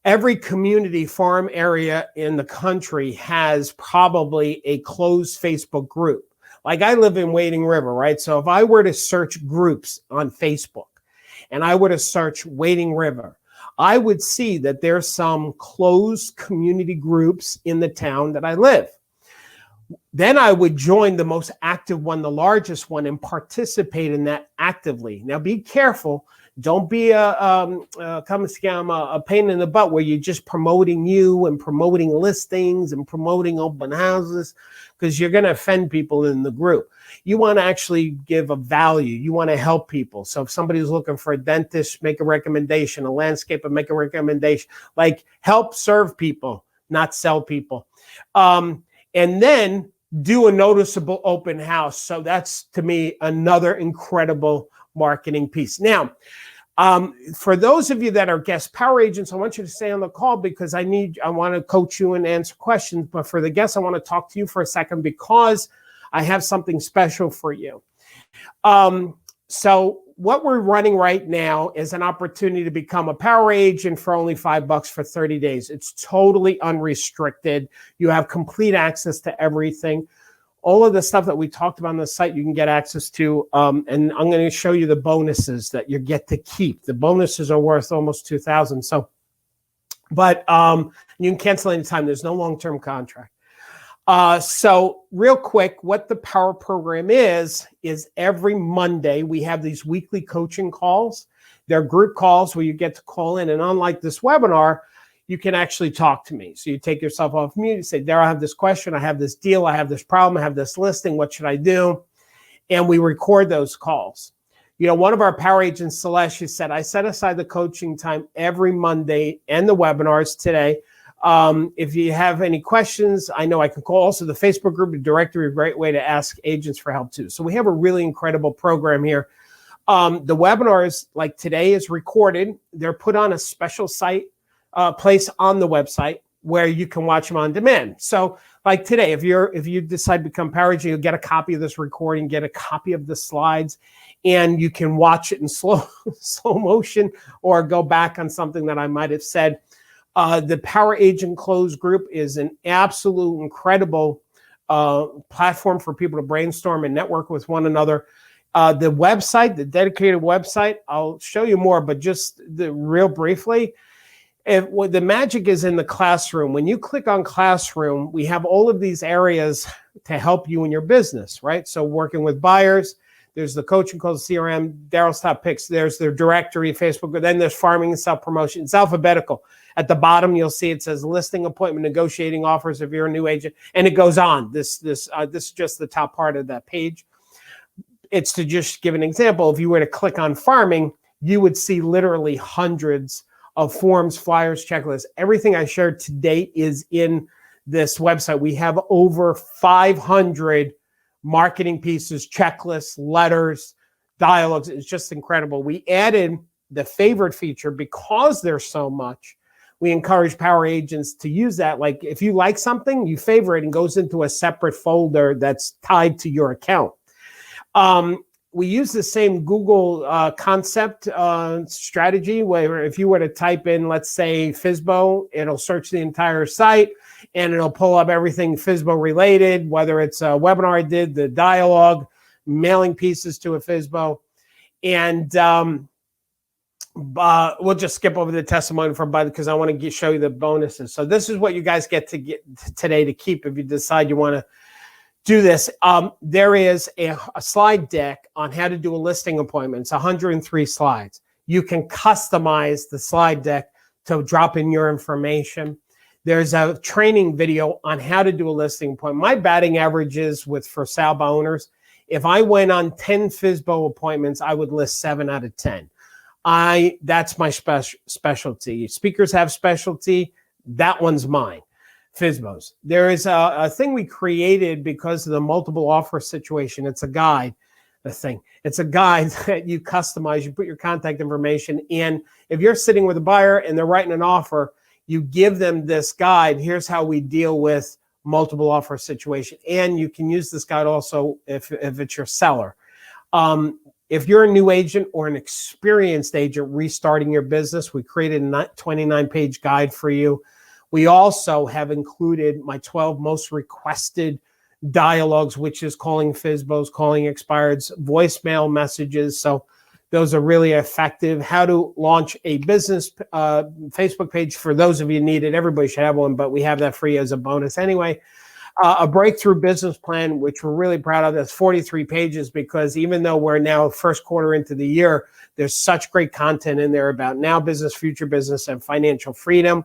S2: every community farm area in the country has probably a closed Facebook group. Like I live in Wading River, right? So if I were to search groups on Facebook and I were to search Wading River, I would see that there's some closed community groups in the town that I live. Then I would join the most active one, the largest one, and participate in that actively. Now be careful. Don't be a pain in the butt where you're just promoting you and promoting listings and promoting open houses, because you're going to offend people in the group. You want to actually give a value. You want to help people. So if somebody's looking for a dentist, make a recommendation, a landscaper, make a recommendation, like help serve people, not sell people. And then do a noticeable open house. So that's, to me, another incredible marketing piece. Now, for those of you that are guest power agents, I want you to stay on the call because I want to coach you and answer questions. But for the guests, I want to talk to you for a second because I have something special for you. So what we're running right now is an opportunity to become a power agent for only $5 for 30 days. It's totally unrestricted. You have complete access to everything. All of the stuff that we talked about on the site, you can get access to. And I'm going to show you the bonuses that you get to keep. The bonuses are worth almost $2,000. So, but you can cancel anytime. There's no long-term contract. So real quick, what the Power Program is every Monday, we have these weekly coaching calls. They're group calls where you get to call in. And unlike this webinar, you can actually talk to me. So you take yourself off mute. You say, Darryl, I have this question. I have this deal. I have this problem. I have this listing. What should I do? And we record those calls. One of our power agents, Celeste, she said, I set aside the coaching time every Monday and the webinars today. If you have any questions, I know I can call. Also, the Facebook group and directory, a great way to ask agents for help too. So we have a really incredible program here. The webinars, like today, is recorded. They're put on a special site, place on the website where you can watch them on demand. So like today, if you decide to become power agent, you'll get a copy of this recording, get a copy of the slides, and you can watch it in slow motion or go back on something that I might have said. The Power Agent Closed group is an absolute incredible platform for people to brainstorm and network with one another. The website, the dedicated website, I'll show you more, but just real briefly, the magic is in the classroom. When you click on classroom, we have all of these areas to help you in your business, right? So working with buyers, there's the coaching calls, CRM, Darryl's top picks, there's their directory, Facebook, then there's farming and self-promotion. It's alphabetical. At the bottom, you'll see it says listing appointment, negotiating offers if you're a new agent, and it goes on. This is just the top part of that page. It's to just give an example. If you were to click on farming, you would see literally hundreds of forms, flyers, checklists. Everything I shared today is in this website. We have over 500 marketing pieces, checklists, letters, dialogues. It's just incredible. We added the favorite feature because there's so much. We encourage power agents to use that. Like if you like something, you favorite and goes into a separate folder that's tied to your account. We use the same Google concept strategy where if you were to type in, let's say, FSBO, it'll search the entire site and it'll pull up everything FSBO related, whether it's a webinar I did, the dialogue, mailing pieces to a FSBO. And we'll just skip over the testimony for Bud because I want to show you the bonuses. So this is what you guys get today to keep if you decide you want to do this. There is a slide deck on how to do a listing appointment. It's 103 slides. You can customize the slide deck to drop in your information. There's a training video on how to do a listing appointment. My batting average is for sale by owners. If I went on 10 FSBO appointments, I would list 7 out of 10. That's my specialty. Speakers have specialty. That one's mine. FSBOs. There is a thing we created because of the multiple offer situation. It's a guide, It's a guide that you customize. You put your contact information in. If you're sitting with a buyer and they're writing an offer, you give them this guide. Here's how we deal with multiple offer situation. And you can use this guide also if it's your seller. If you're a new agent or an experienced agent restarting your business, we created a 29-page guide for you. We also have included my 12 most requested dialogues, which is calling FSBOs, calling expireds, voicemail messages. So those are really effective. How to launch a business Facebook page for those of you who need it. Everybody should have one, but we have that free as a bonus anyway. A breakthrough business plan, which we're really proud of. That's 43 pages because even though we're now first quarter into the year, there's such great content in there about now business, future business, and financial freedom.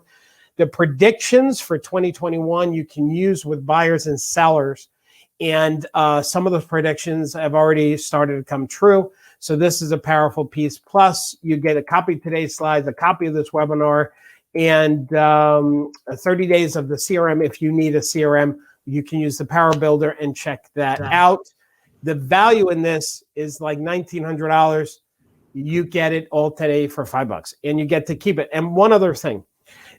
S2: The predictions for 2021 you can use with buyers and sellers. And some of those predictions have already started to come true. So this is a powerful piece. Plus, you get a copy of today's slides, a copy of this webinar, and 30 days of the CRM. If you need a CRM, you can use the Power Builder and check that out. The value in this is like $1,900. You get it all today for $5, and you get to keep it. And one other thing.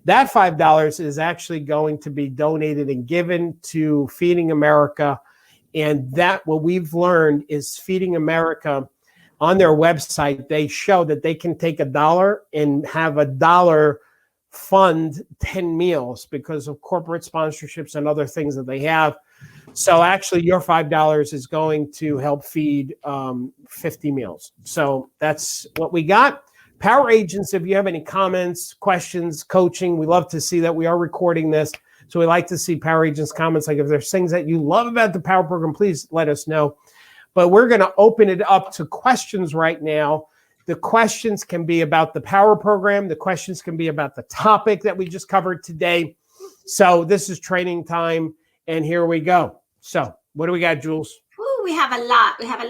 S2: That $5 is actually going to be donated and given to Feeding America. And that what we've learned is Feeding America on their website, they show that they can take $1 and have $1 fund 10 meals because of corporate sponsorships and other things that they have. So actually your $5 is going to help feed 50 meals. So that's what we got. Power agents, if you have any comments, questions, coaching, we love to see that. We are recording this. So we like to see power agents' comments. Like if there's things that you love about the power program, please let us know. But we're going to open it up to questions right now. The questions can be about the power program. The questions can be about the topic that we just covered today. So this is training time. And here we go. So what do we got, Jules?
S1: We have a lot. We have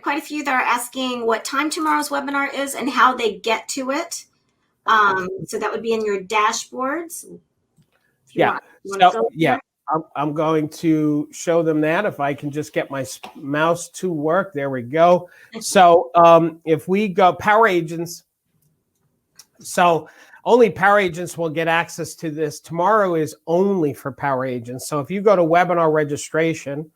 S1: quite a few that are asking what time tomorrow's webinar is and how they get to it. So that would be in your dashboards. If you want to go there.
S2: I'm going to show them that if I can just get my mouse to work. There we go. So if we go Power Agents, so only Power Agents will get access to this. Tomorrow is only for Power Agents. So if you go to webinar registration,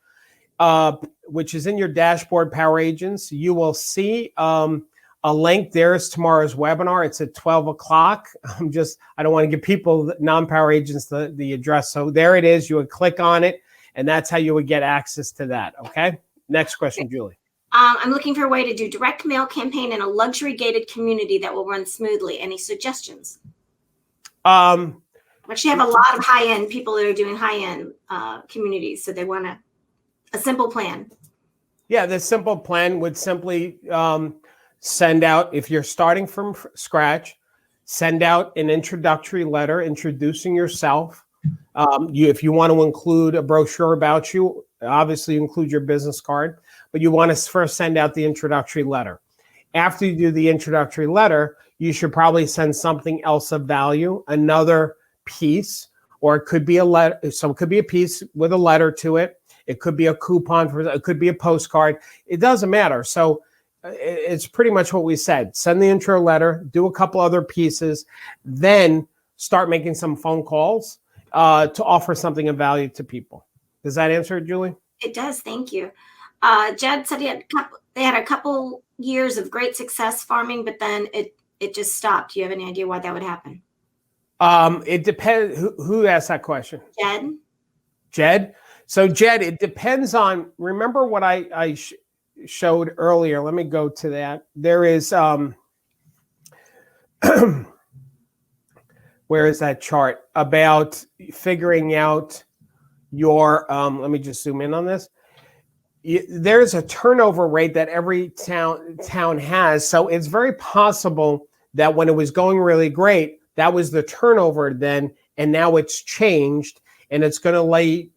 S2: which is in your dashboard, Power Agents, you will see a link. There's tomorrow's webinar. It's at 12 o'clock. I don't want to give people, non-Power Agents, the address. So there it is. You would click on it, and that's how you would get access to that. Okay. Next question, Julie.
S1: I'm looking for a way to do direct mail campaign in a luxury gated community that will run smoothly. Any suggestions? Actually, have a lot of high-end people that are doing high-end communities, so they want a simple plan.
S2: Yeah, the simple plan would simply send out, if you're starting from scratch, send out an introductory letter introducing yourself. If you want to include a brochure about you, obviously include your business card, but you want to first send out the introductory letter. After you do the introductory letter, you should probably send something else of value, another piece, or it could be a letter. So it could be a piece with a letter to it. It could be a coupon it could be a postcard. It doesn't matter. So it's pretty much what we said. Send the intro letter, do a couple other pieces, then start making some phone calls to offer something of value to people. Does that answer it, Julie?
S1: It does. Thank you. Jed said they had a couple years of great success farming, but then it just stopped. Do you have any idea why that would happen?
S2: It depends. Who asked that question?
S1: Jed.
S2: So Jed, it depends on, remember what I showed earlier. Let me go to that. There is, where is that chart about figuring out your, let me just zoom in on this. There's a turnover rate that every town has. So it's very possible that when it was going really great, that was the turnover then, and now it's changed and it's going to lay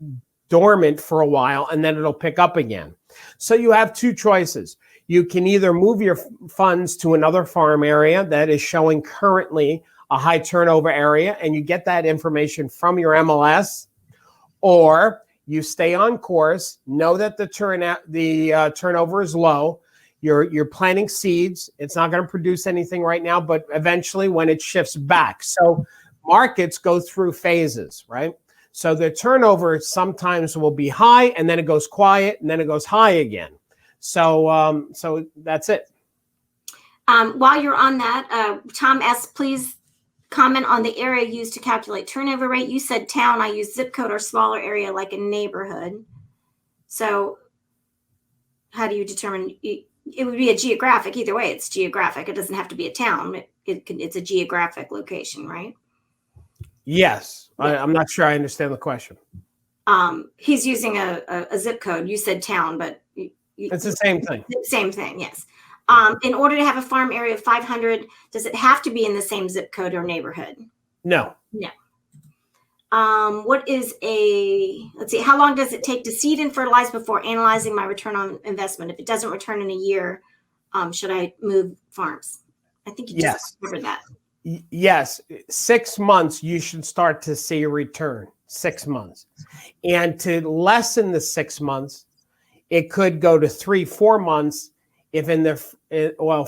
S2: dormant for a while and then it'll pick up again. So you have two choices. You can either move your funds to another farm area that is showing currently a high turnover area and you get that information from your MLS, or you stay on course, know that the turnover is low. You're planting seeds. It's not going to produce anything right now, but eventually when it shifts back. So markets go through phases, right? So the turnover sometimes will be high and then it goes quiet and then it goes high again. So so that's it.
S1: While you're on that, Tom asked, please comment on the area used to calculate turnover rate. You said town. I use zip code or smaller area like a neighborhood. So how do you determine? It would be a geographic. Either way, it's geographic. It doesn't have to be a town. It's a geographic location, right?
S2: Yes. I'm not sure I understand the question.
S1: He's using a zip code. You said town, but
S2: it's the same thing.
S1: Same thing, yes. In order to have a farm area of 500, does it have to be in the same zip code or neighborhood?
S2: No.
S1: No. What is let's see, how long does it take to seed and fertilize before analyzing my return on investment? If it doesn't return in a year, should I move farms? I think you just covered that.
S2: Yes. 6 months, you should start to see a return. 6 months. And to lessen the 6 months, it could go to 3-4 months. If in the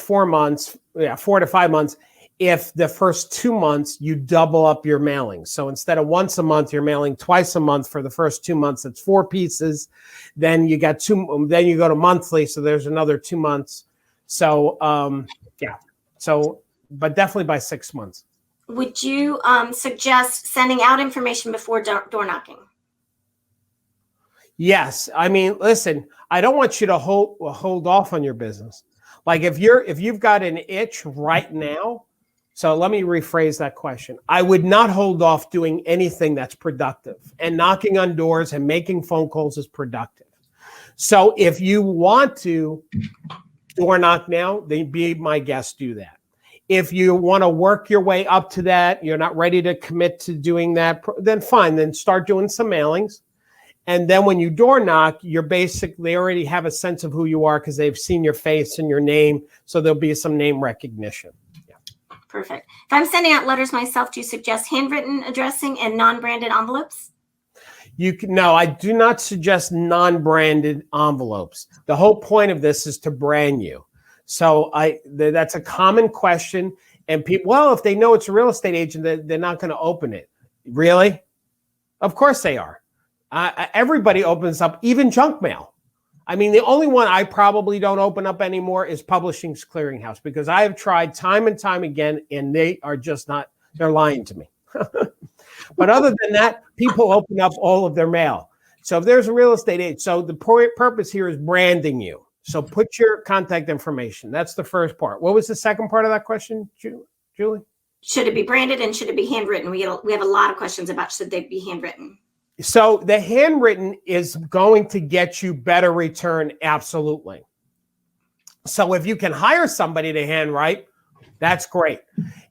S2: 4 months, 4 to 5 months, if the first 2 months you double up your mailing. So instead of once a month, you're mailing twice a month for the first 2 months. It's 4 pieces. Then you got then you go to monthly. So there's another 2 months. So So, but definitely by 6 months.
S1: Would you suggest sending out information before door knocking?
S2: Yes. I mean, listen, I don't want you to hold off on your business. Like if you've got an itch right now, so let me rephrase that question. I would not hold off doing anything that's productive, and knocking on doors and making phone calls is productive. So if you want to door knock now, then be my guest, do that. If you want to work your way up to that, you're not ready to commit to doing that, then fine, then start doing some mailings. And then when you door knock, they already have a sense of who you are because they've seen your face and your name. So there'll be some name recognition. Yeah.
S1: Perfect. If I'm sending out letters myself, do you suggest handwritten addressing and non-branded envelopes?
S2: No, I do not suggest non-branded envelopes. The whole point of this is to brand you. So that's a common question. And people, well, if they know it's a real estate agent, they're not going to open it. Really? Of course they are. Everybody opens up, even junk mail. I mean, the only one I probably don't open up anymore is Publishing's Clearinghouse, because I have tried time and time again, and they are just not, they're lying to me. But other than that, people open up all of their mail. So if there's a real estate agent, so the purpose here is branding you. So put your contact information. That's the first part. What was the second part of that question, Julie?
S1: Should it be branded and should it be handwritten? We have a lot of questions about should they be handwritten.
S2: So the handwritten is going to get you better return, absolutely. So if you can hire somebody to handwrite, that's great.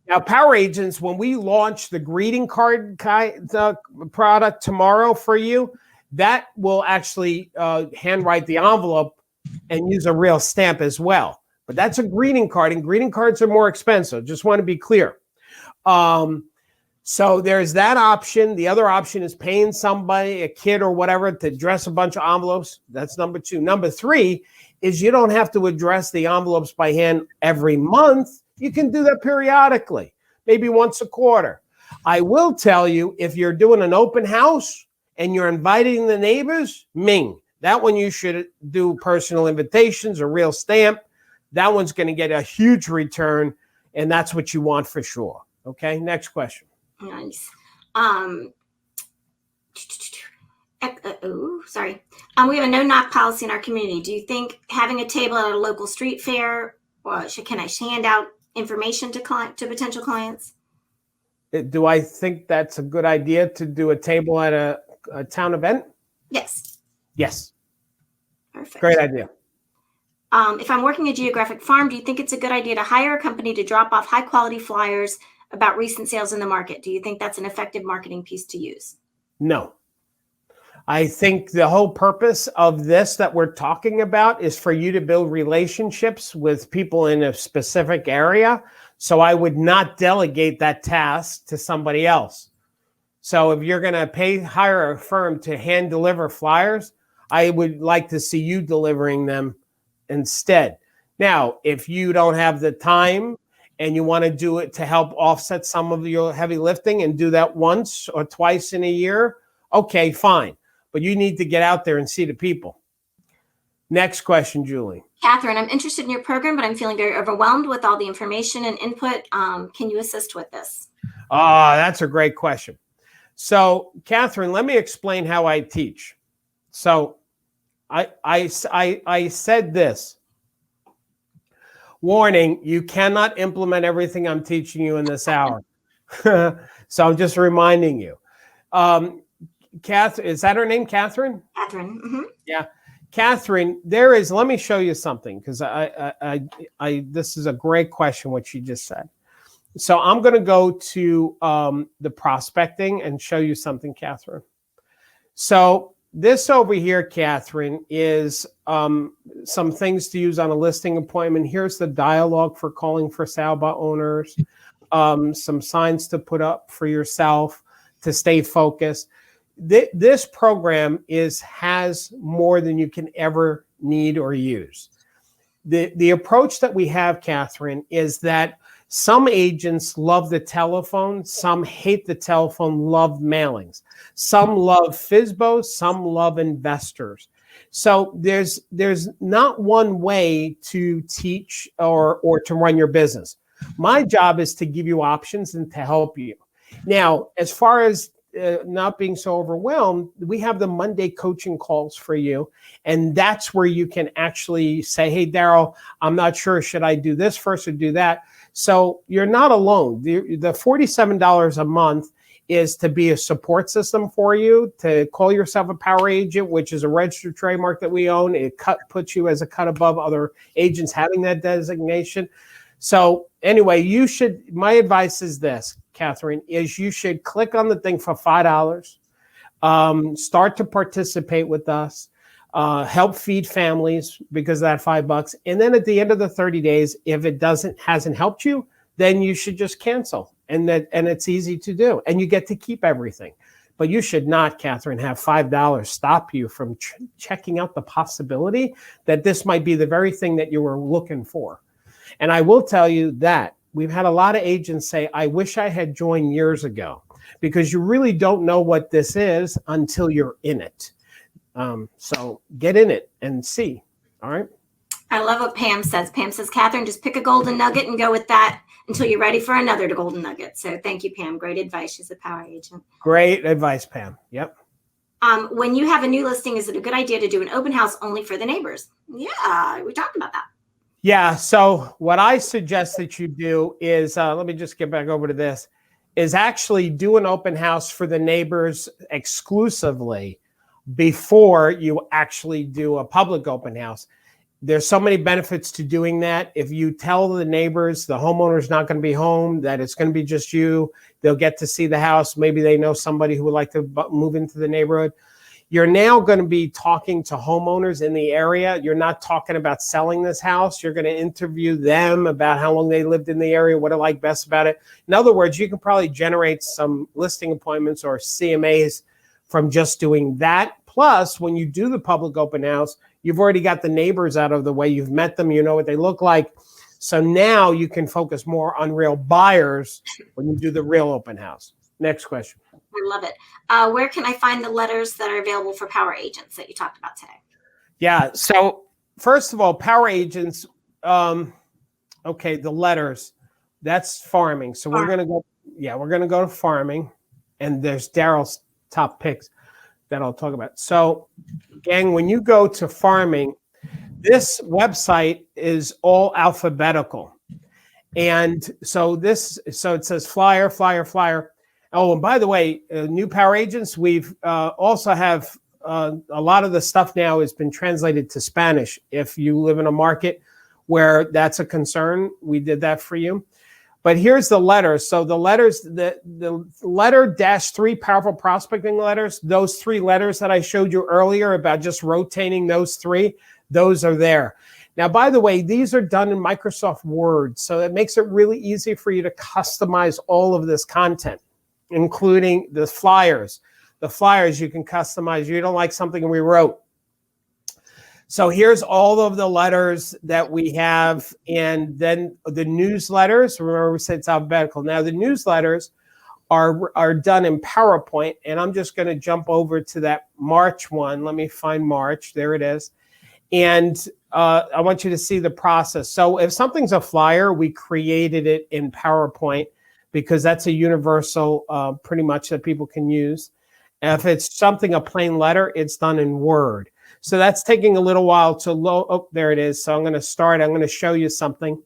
S2: Now, Power Agents, when we launch the greeting card product tomorrow for you, that will actually handwrite the envelope and use a real stamp as well. But that's a greeting card, and greeting cards are more expensive. Just want to be clear. So there's that option. The other option is paying somebody, a kid or whatever, to address a bunch of envelopes. That's number two. Number three is you don't have to address the envelopes by hand every month. You can do that periodically, maybe once a quarter. I will tell you, if you're doing an open house and you're inviting the neighbors, that one you should do personal invitations, a real stamp. That one's going to get a huge return, and that's what you want for sure. Okay, next question.
S1: Nice. Sorry. We have a no-knock policy in our community. Do you think having a table at a local street fair, or can I hand out information to potential clients?
S2: Do I think that's a good idea to do a table at a town event?
S1: Yes.
S2: Yes.
S1: Perfect.
S2: Great idea.
S1: If I'm working a geographic farm, do you think it's a good idea to hire a company to drop off high-quality flyers about recent sales in the market? Do you think that's an effective marketing piece to use?
S2: No. I think the whole purpose of this that we're talking about is for you to build relationships with people in a specific area. So I would not delegate that task to somebody else. So if you're going to hire a firm to hand deliver flyers, I would like to see you delivering them instead. Now, if you don't have the time and you want to do it to help offset some of your heavy lifting and do that once or twice in a year, okay, fine. But you need to get out there and see the people. Next question, Julie.
S1: Catherine, I'm interested in your program, but I'm feeling very overwhelmed with all the information and input. Can you assist with this?
S2: That's a great question. So, Catherine, let me explain how I teach. So, I said this. Warning, you cannot implement everything I'm teaching you in this hour. So I'm just reminding you. Catherine, is that her name, Catherine?
S1: Catherine. Mm-hmm.
S2: Yeah. Catherine, let me show you something, because this is a great question, what you just said. So I'm going to go to the prospecting and show you something, Catherine. So this over here, Catherine, is some things to use on a listing appointment. Here's the dialogue for calling for sale by owners, some signs to put up for yourself to stay focused. This program has more than you can ever need or use. The approach that we have, Catherine, is that some agents love the telephone, some hate the telephone, love mailings. Some love FSBOs, some love investors. So there's not one way to teach or to run your business. My job is to give you options and to help you. Now, as far as not being so overwhelmed, we have the Monday coaching calls for you. And that's where you can actually say, hey, Darryl, I'm not sure, should I do this first or do that? So you're not alone. The $47 a month is to be a support system for you, to call yourself a power agent, which is a registered trademark that we own. It puts you as a cut above other agents having that designation. So anyway, my advice is this, Catherine, is you should click on the thing for $5. Start to participate with us. Help feed families because of that $5. And then at the end of the 30 days, if it hasn't helped you, then you should just cancel. And it's easy to do. And you get to keep everything. But you should not, Catherine, have $5 stop you from checking out the possibility that this might be the very thing that you were looking for. And I will tell you that we've had a lot of agents say, I wish I had joined years ago, because you really don't know what this is until you're in it. So get in it and see. All right.
S1: I love what Pam says. Pam says, Catherine, just pick a golden nugget and go with that until you're ready for another golden nugget. So thank you, Pam. Great advice. She's a power agent.
S2: Great advice, Pam. Yep.
S1: When you have a new listing, is it a good idea to do an open house only for the neighbors? Yeah, we talked about that.
S2: Yeah. So what I suggest that you do is, let me just get back over to this, is actually do an open house for the neighbors exclusively before you actually do a public open house. There's so many benefits to doing that. If you tell the neighbors the homeowner's not going to be home, that it's going to be just you, they'll get to see the house. Maybe they know somebody who would like to move into the neighborhood. You're now going to be talking to homeowners in the area. You're not talking about selling this house. You're going to interview them about how long they lived in the area, what they like best about it. In other words, you can probably generate some listing appointments or CMAs from just doing that. Plus, when you do the public open house, you've already got the neighbors out of the way. You've met them. You know what they look like. So now you can focus more on real buyers when you do the real open house. Next question.
S1: I love it. Where can I find the letters that are available for power agents that you talked about today?
S2: Yeah. So first of all, power agents. Okay, the letters. That's farming. So we're gonna go. Yeah, we're gonna go to farming, and there's Darryl's top picks that I'll talk about. So, gang, when you go to farming, this website is all alphabetical, and so it says flyer, flyer, flyer. Oh, and by the way, new power agents, we've also have a lot of the stuff now has been translated to Spanish. If you live in a market where that's a concern, we did that for you. But here's the letters. So the letters, the letter -3 powerful prospecting letters, those 3 letters that I showed you earlier about just rotating those 3, those are there. Now, by the way, these are done in Microsoft Word. So it makes it really easy for you to customize all of this content, including the flyers. The flyers you can customize. You don't like something we wrote. So here's all of the letters that we have. And then the newsletters, remember we said it's alphabetical. Now the newsletters are done in PowerPoint. And I'm just going to jump over to that March one. Let me find March. There it is. And I want you to see the process. So if something's a flyer, we created it in PowerPoint because that's a universal pretty much that people can use. If it's something, a plain letter, it's done in Word. So that's taking a little while to load. Oh, there it is. So I'm going to start. I'm going to show you something.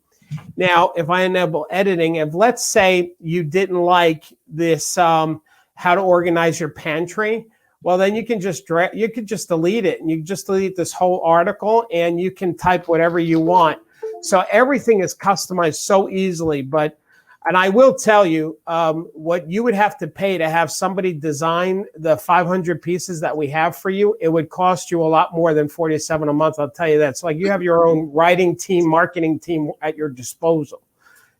S2: Now, if I enable editing, if let's say you didn't like this, how to organize your pantry, well, then you can just delete it, and you just delete this whole article, and you can type whatever you want. So everything is customized so easily. And I will tell you what you would have to pay to have somebody design the 500 pieces that we have for you. It would cost you a lot more than $47 a month. I'll tell you that. It's like you have your own writing team, marketing team at your disposal.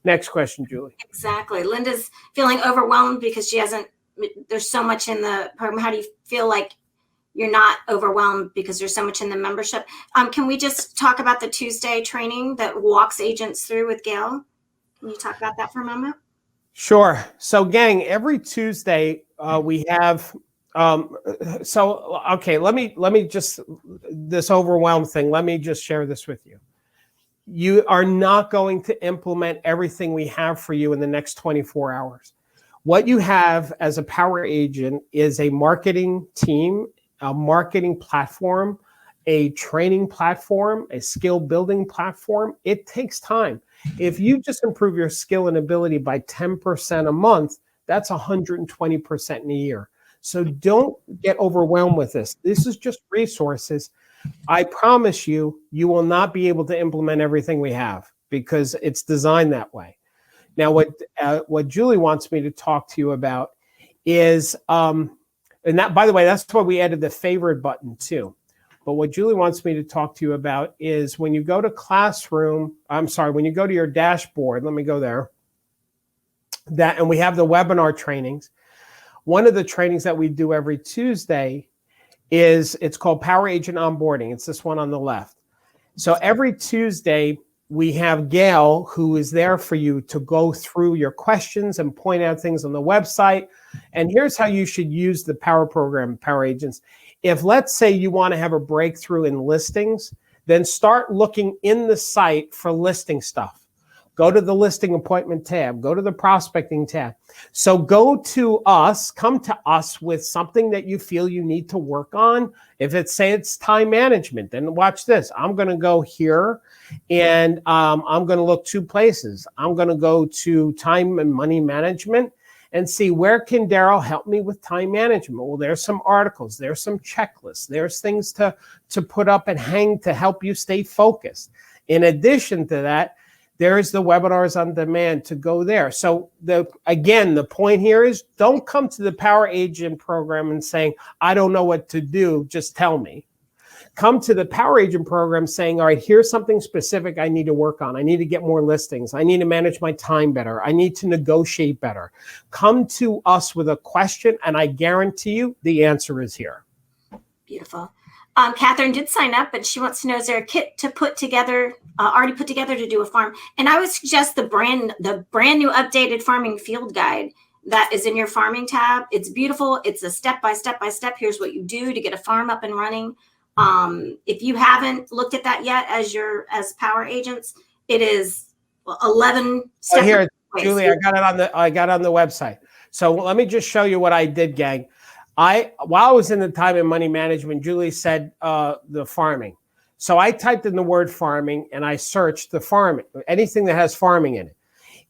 S2: Next question, Julie.
S1: Exactly. Linda's feeling overwhelmed because there's so much in the program. How do you feel like you're not overwhelmed because there's so much in the membership? Can we just talk about the Tuesday training that walks agents through with Gail? Can you talk about that for a moment?
S2: Sure. So, gang, every Tuesday we have. Okay. Let me just this overwhelmed thing. Let me just share this with you. You are not going to implement everything we have for you in the next 24 hours. What you have as a power agent is a marketing team, a marketing platform, a training platform, a skill building platform. It takes time. If you just improve your skill and ability by 10% a month, that's 120% in a year. So don't get overwhelmed with this. This is just resources. I promise you, you will not be able to implement everything we have because it's designed that way. Now, what Julie wants me to talk to you about is And that, by the way, that's why we added the favorite button too. But what Julie wants me to talk to you about is when you go to when you go to your dashboard, let me go there. And we have the webinar trainings. One of the trainings that we do every Tuesday it's called Power Agent Onboarding. It's this one on the left. So every Tuesday, we have Gail, who is there for you to go through your questions and point out things on the website. And here's how you should use the Power Program, Power Agents. If, let's say, you want to have a breakthrough in listings, then start looking in the site for listing stuff. Go to the listing appointment tab. Go to the prospecting tab. So come to us with something that you feel you need to work on. If it's time management, then watch this. I'm going to go here and I'm going to look 2 places. I'm going to go to time and money management and see where can Darryl help me with time management. Well, there's some articles. There's some checklists. There's things to put up and hang to help you stay focused. In addition to that, there's the webinars on demand to go there. So the point here is don't come to the Power Agent program and saying, I don't know what to do, just tell me. Come to the Power Agent program saying, all right, here's something specific I need to work on. I need to get more listings. I need to manage my time better. I need to negotiate better. Come to us with a question, and I guarantee you the answer is here.
S1: Beautiful. Catherine did sign up, but she wants to know, is there a kit to put together, already put together to do a farm? And I would suggest the brand new updated farming field guide that is in your farming tab. It's beautiful. It's a step by step. Here's what you do to get a farm up and running. If you haven't looked at that yet as Power Agents, it is 11 steps.
S2: Here, Julie, I got it on the website. So let me just show you what I did, gang. While I was in the time and money management, Julie said the farming. So I typed in the word farming and I searched the farming, anything that has farming in it.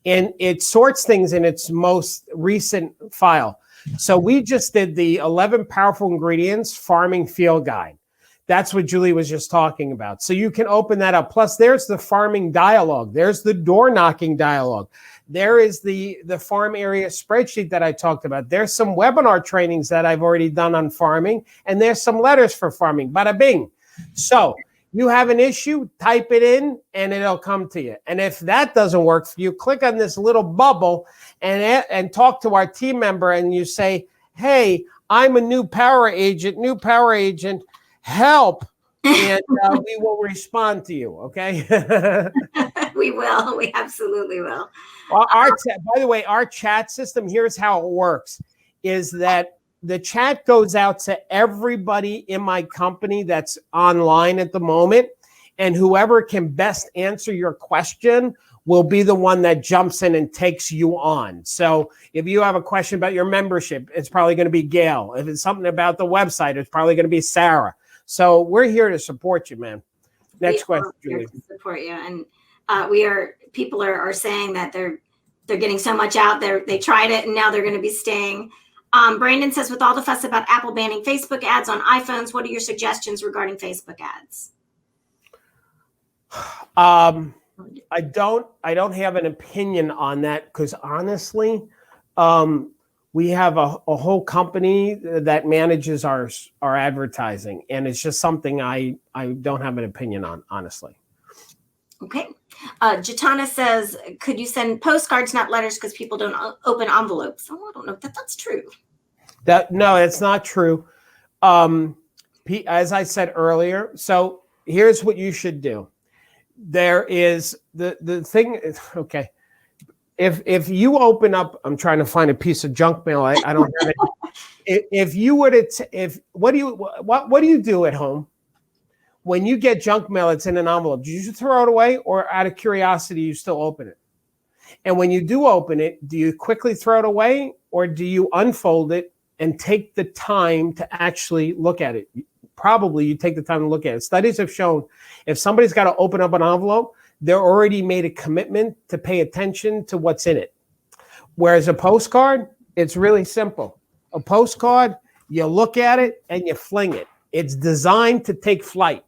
S2: And it sorts things in its most recent file. So we just did the 11 powerful ingredients farming field guide. That's what Julie was just talking about. So you can open that up. Plus there's the farming dialogue. There's the door knocking dialogue. There is the farm area spreadsheet that I talked about. There's some webinar trainings that I've already done on farming, and there's some letters for farming. Bada bing. So you have an issue, type it in, and it'll come to you. And if that doesn't work for you, click on this little bubble and talk to our team member, and you say, hey, I'm a new power agent, help. And we will respond to you, okay?
S1: We will. We absolutely will.
S2: By the way, our chat system, here's how it works, is that the chat goes out to everybody in my company that's online at the moment, and whoever can best answer your question will be the one that jumps in and takes you on. So if you have a question about your membership, it's probably going to be Gail. If it's something about the website, it's probably going to be Sarah. So we're here to support you, man. Next question, Julie.
S1: To support you, and people are saying that they're getting so much out there. They tried it, and now they're going to be staying. Brandon says, with all the fuss about Apple banning Facebook ads on iPhones, what are your suggestions regarding Facebook ads?
S2: I don't have an opinion on that because honestly, we have a whole company that manages our advertising, and it's just something I don't have an opinion on, honestly.
S1: Okay. Jatana says, could you send postcards, not letters, because people don't open envelopes? Oh, I don't know if that's true.
S2: No, it's not true. As I said earlier, so here's what you should do. There is the thing. Okay. If you open up, I'm trying to find a piece of junk mail. I don't have it. If you were to, what do you do at home when you get junk mail? It's in an envelope. Do you throw it away, or out of curiosity you still open it? And when you do open it, do you quickly throw it away, or do you unfold it and take the time to actually look at it? Probably you take the time to look at it. Studies have shown if somebody's got to open up an envelope, they're already made a commitment to pay attention to what's in it. Whereas a postcard, it's really simple. A postcard, you look at it and you fling it. It's designed to take flight.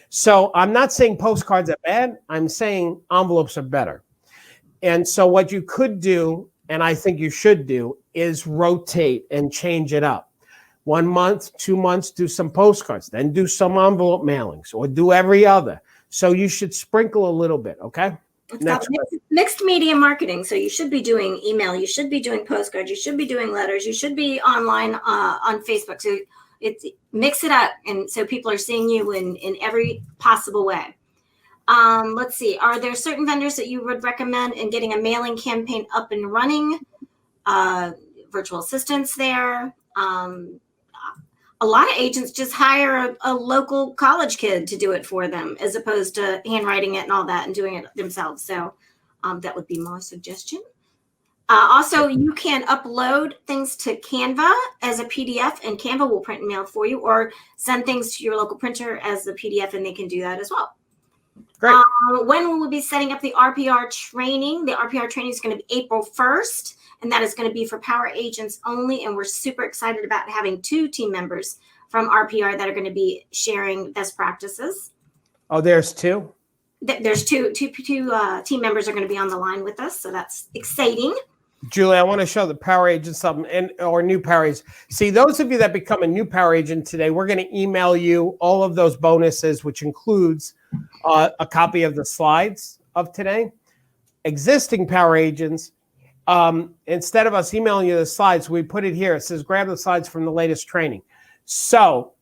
S2: So I'm not saying postcards are bad. I'm saying envelopes are better. And so what you could do, and I think you should do, is rotate and change it up. 1 month, 2 months, do some postcards, then do some envelope mailings, or do every other. So you should sprinkle a little bit, okay?
S1: It's called mixed media marketing. So you should be doing email, you should be doing postcards, you should be doing letters, you should be online on Facebook. So it's mix it up, and so people are seeing you in every possible way. Let's see. Are there certain vendors that you would recommend in getting a mailing campaign up and running? Virtual assistants there. A lot of agents just hire a local college kid to do it for them, as opposed to handwriting it and all that and doing it themselves. So that would be my suggestion. Also, you can upload things to Canva as a PDF, and Canva will print and mail for you, or send things to your local printer as a PDF, and they can do that as well.
S2: Great.
S1: When will we be setting up the RPR training? The RPR training is going to be April 1st, and that is going to be for power agents only. And we're super excited about having 2 team members from RPR that are going to be sharing best practices.
S2: Oh, there's 2?
S1: There's two team members are going to be on the line with us, so that's exciting.
S2: Julie, I want to show the power agent something, or new power agents. See, those of you that become a new power agent today, we're going to email you all of those bonuses, which includes a copy of the slides of today. Existing power agents, instead of us emailing you the slides, we put it here. It says, grab the slides from the latest training. So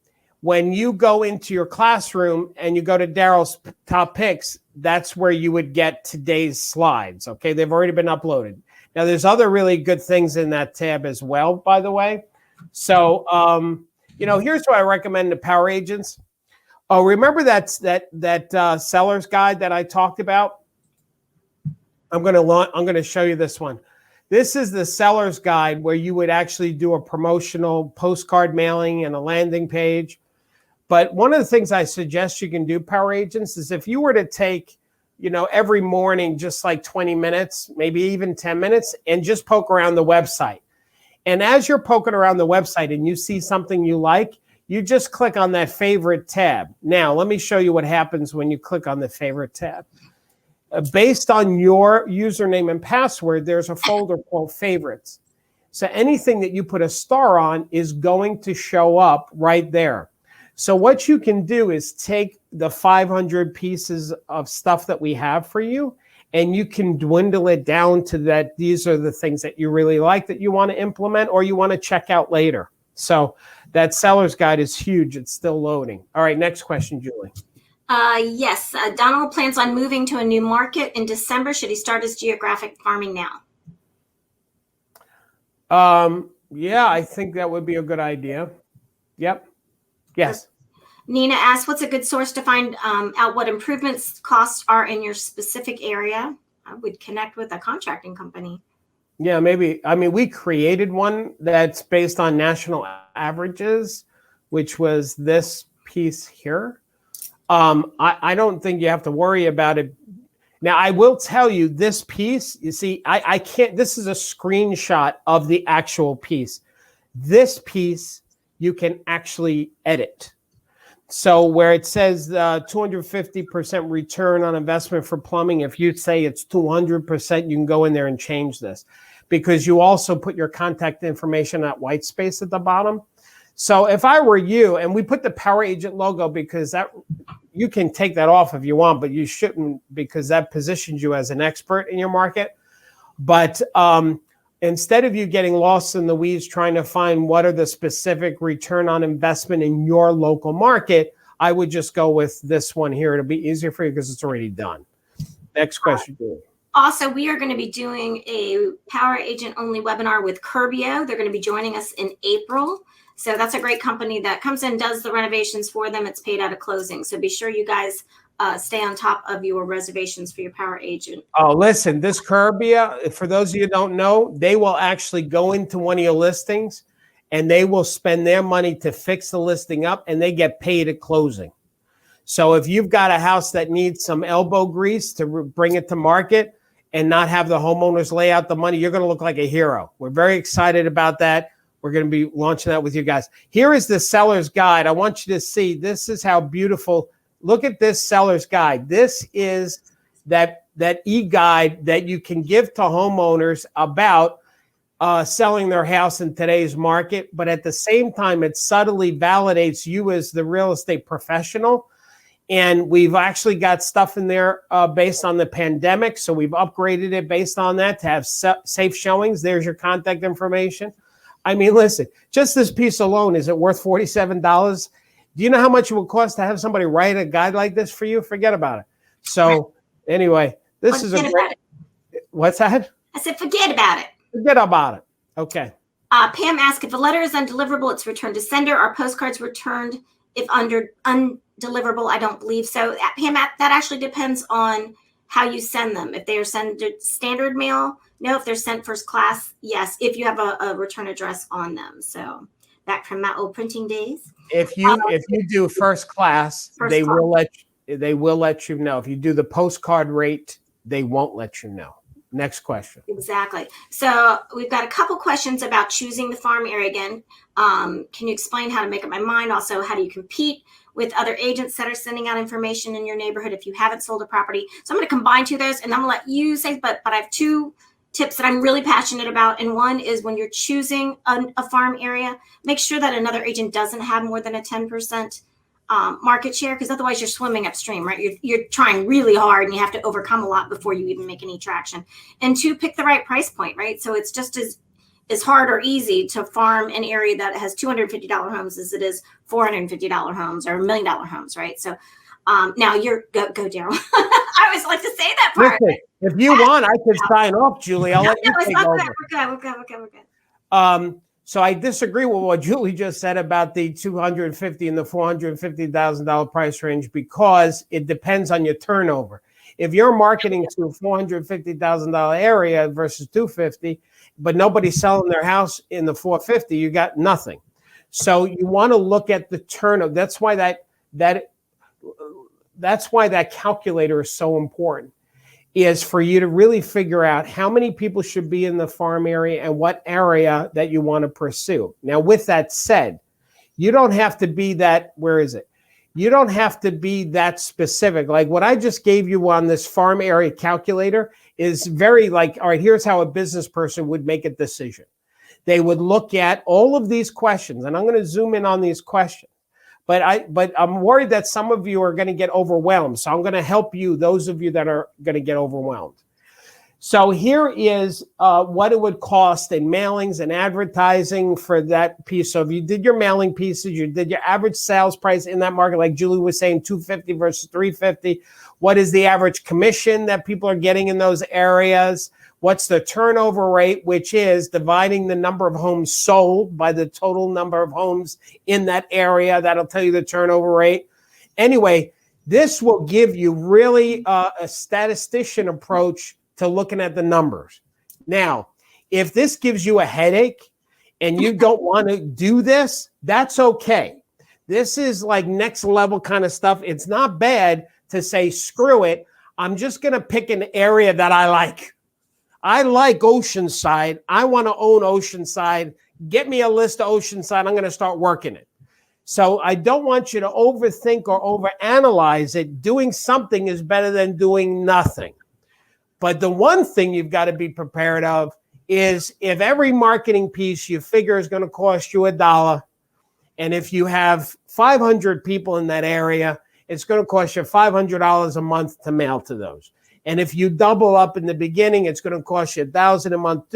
S2: when you go into your classroom and you go to Darryl's top picks, that's where you would get today's slides. Okay, they've already been uploaded. Now, there's other really good things in that tab as well, by the way. So, here's what I recommend to power agents. Oh, remember that seller's guide that I talked about? I'm going to show you this one. This is the seller's guide where you would actually do a promotional postcard mailing and a landing page. But one of the things I suggest you can do, power agents, is if you were to take every morning, just like 20 minutes, maybe even 10 minutes, and just poke around the website. And as you're poking around the website and you see something you like, you just click on that favorite tab. Now, let me show you what happens when you click on the favorite tab. Based on your username and password, there's a folder called favorites. So anything that you put a star on is going to show up right there. So what you can do is take the 500 pieces of stuff that we have for you, and you can dwindle it down to that. These are the things that you really like that you want to implement or you want to check out later. So that seller's guide is huge. It's still loading. All right, next question, Julie.
S1: Yes, Donald plans on moving to a new market in December. Should he start his geographic farming now?
S2: Yeah, I think that would be a good idea. Yep. Yes.
S1: Nina asks, what's a good source to find out what improvements costs are in your specific area? I would connect with a contracting company.
S2: Yeah, maybe. I mean, we created one that's based on national averages, which was this piece here. I don't think you have to worry about it. Now, I will tell you this piece, you see, I can't, this is a screenshot of the actual piece. This piece, you can actually edit. So where it says 250% return on investment for plumbing, if you say it's 200%, you can go in there and change this, because you also put your contact information at white space at the bottom. So if I were you, and we put the power agent logo because that you can take that off if you want, but you shouldn't, because that positions you as an expert in your market. But instead of you getting lost in the weeds trying to find what are the specific return on investment in your local market, I would just go with this one here. It'll be easier for you because it's already done. Next question, Julie.
S1: Also, we are going to be doing a power agent only webinar with Curbio. They're going to be joining us in April. So that's a great company that comes in, does the renovations for them. It's paid out of closing. So be sure you guys stay on top of your reservations for your power agent.
S2: Oh, listen, this Curbia, for those of you who don't know, they will actually go into one of your listings and they will spend their money to fix the listing up, and they get paid at closing. So if you've got a house that needs some elbow grease to bring it to market and not have the homeowners lay out the money, you're going to look like a hero. We're very excited about that. We're going to be launching that with you guys. Here is the seller's guide. I want you to see, this is how beautiful. Look at this seller's guide. This is that e-guide that you can give to homeowners about selling their house in today's market, but at the same time, it subtly validates you as the real estate professional. And we've actually got stuff in there based on the pandemic. So we've upgraded it based on that to have safe showings. There's your contact information. I mean, listen, just this piece alone, is it worth $47? Do you know how much it would cost to have somebody write a guide like this for you? Forget about it. So anyway, this is a great. What's that?
S1: I said, forget about it.
S2: Forget about it. Okay.
S1: Pam asked, if a letter is undeliverable, it's returned to sender. Are postcards returned if undeliverable? I don't believe so. Pam, that actually depends on how you send them. If they are sent standard mail, no. If they're sent first class, yes. If you have a return address on them. So back from my old printing days.
S2: If you do first class, they will let you know. If you do the postcard rate, they won't let you know. Next question.
S1: Exactly. So we've got a couple questions about choosing the farm area again. Can you explain how to make up my mind? Also, how do you compete with other agents that are sending out information in your neighborhood if you haven't sold a property? So I'm going to combine two of those, and I'm going to let you say, but I have two tips that I'm really passionate about. And one is, when you're choosing a farm area, make sure that another agent doesn't have more than a 10% market share, because otherwise you're swimming upstream, right? You're trying really hard and you have to overcome a lot before you even make any traction. And two, pick the right price point, right? So it's just as hard or easy to farm an area that has $250 homes as it is $450 homes or $1 million homes, right? So now you're go Darryl. I always like to say that part.
S2: Listen, if you want, I could sign off, Julie. I'll let you take over.
S1: We're good.
S2: So I disagree with what Julie just said about the $250,000 and the $450,000 price range, because it depends on your turnover. If you're marketing to a $450,000 area versus $250,000, but nobody's selling their house in the $450,000, you got nothing. So you want to look at the turnover. That's why that calculator is so important, is for you to really figure out how many people should be in the farm area and what area that you want to pursue. Now, with that said, you don't have to be that, you don't have to be that specific. Like what I just gave you on this farm area calculator is very like, all right, here's how a business person would make a decision. They would look at all of these questions, and I'm going to zoom in on these questions. But I'm worried that some of you are going to get overwhelmed. So I'm going to help you, those of you that are going to get overwhelmed. So here is what it would cost in mailings and advertising for that piece. So if you did your mailing pieces, you did your average sales price in that market, like Julie was saying, $250 versus $350. What is the average commission that people are getting in those areas? What's the turnover rate, which is dividing the number of homes sold by the total number of homes in that area? That'll tell you the turnover rate. Anyway, this will give you really a statistician approach to looking at the numbers. Now, if this gives you a headache and you don't want to do this, that's okay. This is like next level kind of stuff. It's not bad to say, screw it. I'm just going to pick an area that I like. I like Oceanside. I want to own Oceanside. Get me a list of Oceanside. I'm going to start working it. So I don't want you to overthink or overanalyze it. Doing something is better than doing nothing. But the one thing you've got to be prepared of is, if every marketing piece you figure is going to cost you $1, and if you have 500 people in that area, it's going to cost you $500 a month to mail to those. And if you double up in the beginning, it's going to cost you $1,000 a month,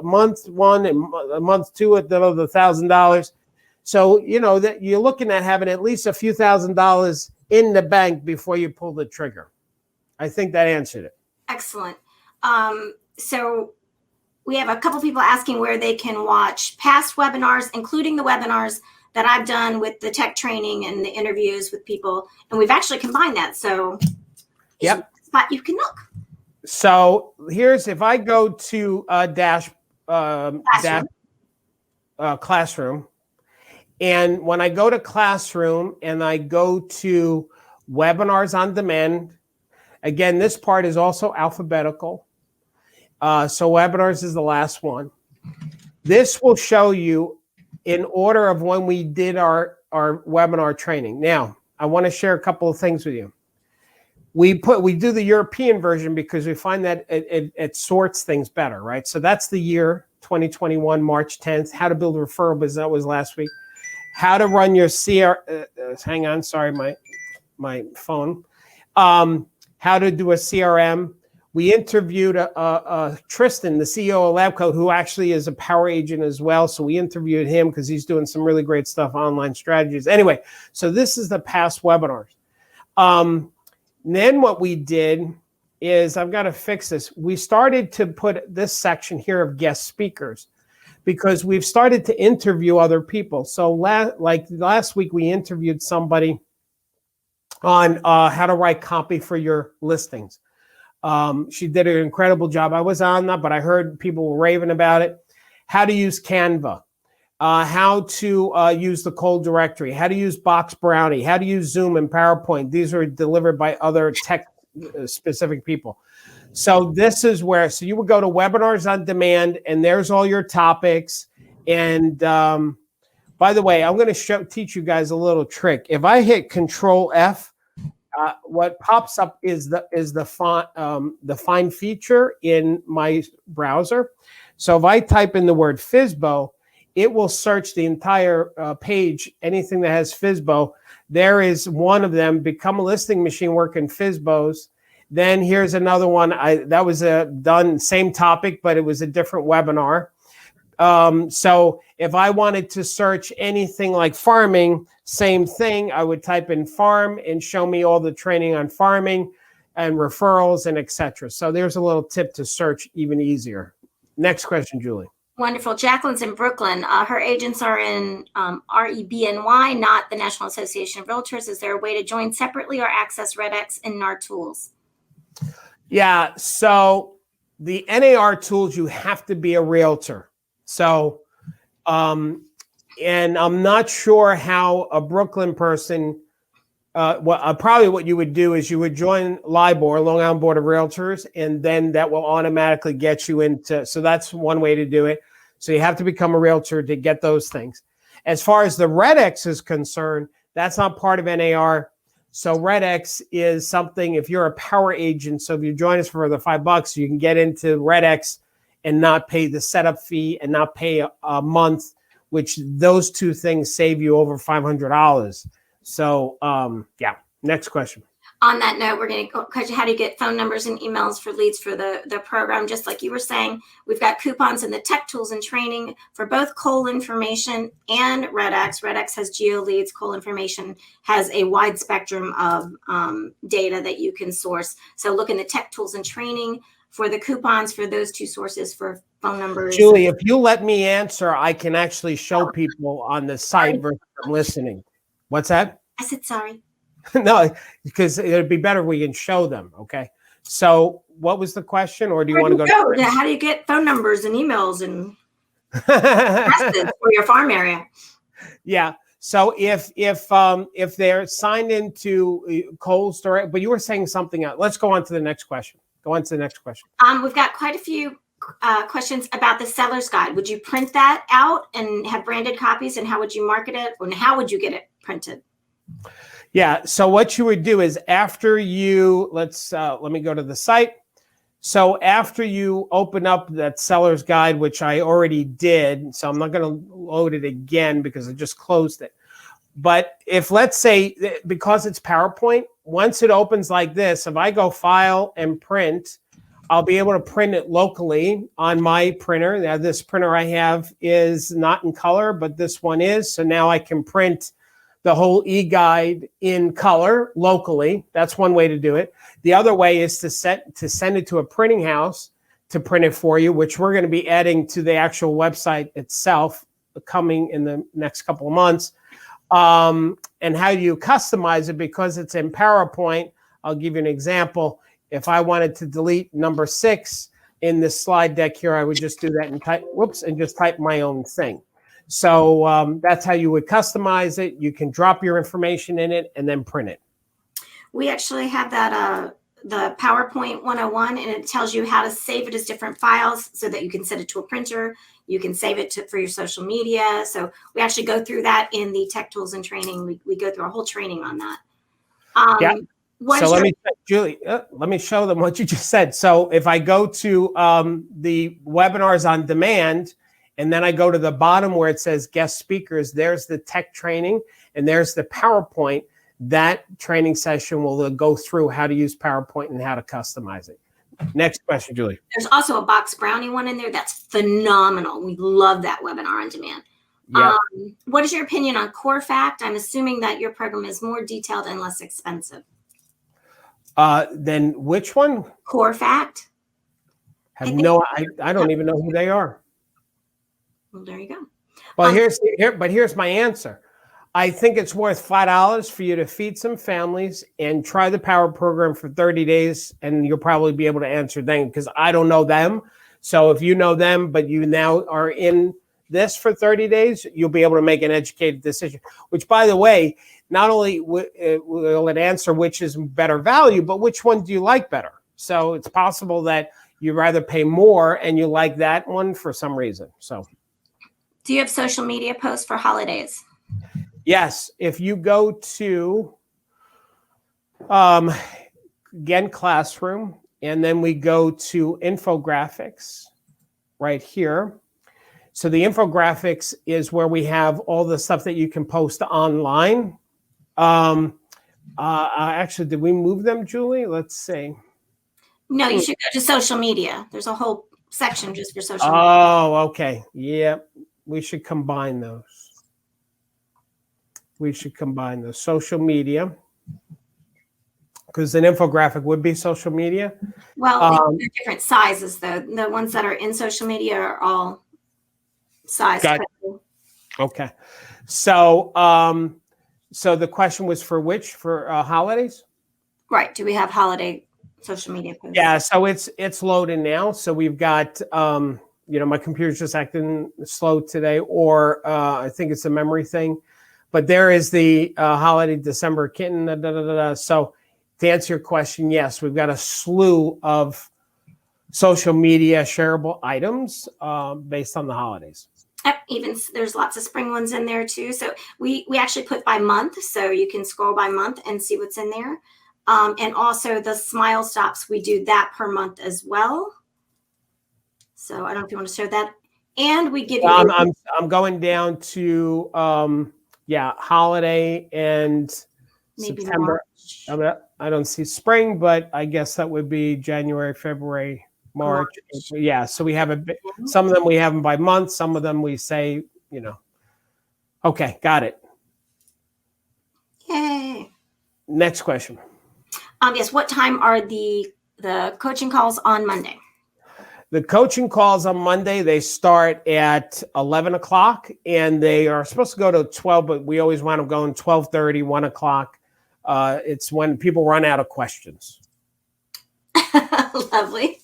S2: month one, and a month two at the $1,000. So, you know, that you're looking at having at least a few $1,000s in the bank before you pull the trigger. I think that answered it.
S1: Excellent. So we have a couple people asking where they can watch past webinars, including the webinars that I've done with the tech training and the interviews with people. And we've actually combined that. So
S2: yep.
S1: Spot you can look.
S2: So here's, if I go to Classroom, and when I go to Classroom and I go to Webinars on Demand, again, this part is also alphabetical. So Webinars is the last one. This will show you in order of when we did our webinar training. Now, I want to share a couple of things with you. we do the European version because we find that it sorts things better, right? So that's the year 2021, March 10th. How to build a referral business. That was last week. How to run your hang on, sorry, my phone. How to do a CRM. We interviewed Tristan, the CEO of LabCode, who actually is a power agent as well. So we interviewed him because he's doing some really great stuff, online strategies. Anyway, so this is the past webinars. Then what we did is, I've got to fix this. We started to put this section here of guest speakers because we've started to interview other people. So like last week, we interviewed somebody on how to write copy for your listings. She did an incredible job. I was on that, but I heard people were raving about it. How to use Canva, how to use the cold directory, how to use Box Brownie, how to use Zoom and PowerPoint. These are delivered by other tech specific people. So this is where, so you would go to Webinars on Demand, and there's all your topics. And by the way, I'm going to teach you guys a little trick. If I hit Control F, what pops up is the find feature in my browser. So if I type in the word FSBO, it will search the entire page, anything that has FSBO. There is one of them, Become a Listing Machine, work in FSBOs. Then here's another one. That was done, same topic, but it was a different webinar. So if I wanted to search anything like farming, same thing, I would type in farm and show me all the training on farming and referrals and etc. So there's a little tip to search even easier. Next question, Julie.
S1: Wonderful. Jacqueline's in Brooklyn. Her agents are in REBNY, not the National Association of Realtors. Is there a way to join separately or access RedX and NAR tools?
S2: Yeah, so the NAR tools, you have to be a realtor. So, and I'm not sure how a Brooklyn person, probably what you would do is you would join LIBOR, Long Island Board of Realtors, and then that will automatically get you into, so that's one way to do it. So you have to become a realtor to get those things. As far as the RedX is concerned, that's not part of NAR. So RedX is something, if you're a power agent, so if you join us for the $5, you can get into RedX and not pay the setup fee and not pay a month, which those two things save you over $500. So yeah, next question.
S1: On that note, we're going to coach you how to get phone numbers and emails for leads for the program. Just like you were saying, we've got coupons in the tech tools and training for both Cole Information and RedX. RedX has geo leads. Cole Information has a wide spectrum of data that you can source. So look in the tech tools and training for the coupons for those two sources for phone numbers.
S2: Julie, if you let me answer, I can actually show people on the site versus listening. What's that?
S1: I said sorry.
S2: No, because it'd be better if we can show them. Okay. So what was the question, or do you want to go?
S1: Yeah, how do you get phone numbers and emails and addresses for your farm area?
S2: Yeah. So if they're signed into Cole's direct, but you were saying something else. Let's go on to the next question. Go on to the next question.
S1: We've got quite a few questions about the seller's guide. Would you print that out and have branded copies, and how would you market it, and how would you get it printed?
S2: Yeah. So what you would do is after you, let me go to the site. So after you open up that seller's guide, which I already did, so I'm not going to load it again because I just closed it. But if, let's say, because it's PowerPoint, once it opens like this, if I go file and print, I'll be able to print it locally on my printer. Now, this printer I have is not in color, but this one is. So now I can print the whole e-guide in color locally. That's one way to do it. The other way is to send it to a printing house to print it for you, which we're going to be adding to the actual website itself coming in the next couple of months. And how do you customize it? Because it's in PowerPoint, I'll give you an example. If I wanted to delete number 6 in this slide deck here, I would just do that and type, and just type my own thing. So that's how you would customize it. You can drop your information in it and then print it.
S1: We actually have that the PowerPoint 101, and it tells you how to save it as different files so that you can send it to a printer. You can save it for your social media. So we actually go through that in the tech tools and training. We go through a whole training on that.
S2: Yeah.
S1: What
S2: So
S1: is
S2: let
S1: your
S2: me, Julie, let me show them what you just said. So if I go to the webinars on demand, and then I go to the bottom where it says guest speakers, there's the tech training and there's the PowerPoint. That training session will go through how to use PowerPoint and how to customize it. Next question, Julie.
S1: There's also a box brownie one in there. That's phenomenal. We love that webinar on demand.
S2: Yeah.
S1: What is your opinion on Core Fact? I'm assuming that your program is more detailed and less expensive.
S2: Then which one?
S1: Core Fact?
S2: I don't even know who they are.
S1: Well, there you go.
S2: Well, here's my answer. I think it's worth $5 for you to feed some families and try the Power Program for 30 days, and you'll probably be able to answer them because I don't know them. So if you know them, but you now are in this for 30 days, you'll be able to make an educated decision, which, by the way, not only will it answer which is better value, but which one do you like better? So it's possible that you'd rather pay more and you like that one for some reason. So,
S1: do you have social media posts for holidays?
S2: yes, if you go to again Classroom, and then we go to infographics right here. So the infographics is where we have all the stuff that you can post online. Actually, did we move them, Julie? Let's see.
S1: No, you should go to social media. There's a whole section just for social media.
S2: Oh, okay. Yeah, we should combine those. We should combine the social media because an infographic would be social media.
S1: Well, they're different sizes, though. The ones that are in social media are all sized.
S2: Okay. So, so the question was for which? For holidays?
S1: Right. Do we have holiday social media posts?
S2: Yeah. So it's loading now. So we've got, my computer's just acting slow today, or I think it's a memory thing. But there is the holiday December kitten. So to answer your question, yes, we've got a slew of social media shareable items based on the holidays.
S1: Even there's lots of spring ones in there too. So we actually put by month, so you can scroll by month and see what's in there. And also the smile stops, we do that per month as well. So I don't know if you want to show that. And we give you.
S2: I'm going down to holiday and
S1: maybe
S2: September. I don't see spring, but I guess that would be January, February, March. Yeah, so we have some of them we have them by month. Some of them we say, Okay, got it.
S1: Yay.
S2: Next question.
S1: Yes, what time are the coaching calls on Monday?
S2: The coaching calls on Monday, they start at 11 o'clock, and they are supposed to go to 12, but we always want them going 12:30, 1 o'clock. It's when people run out of questions.
S1: Lovely.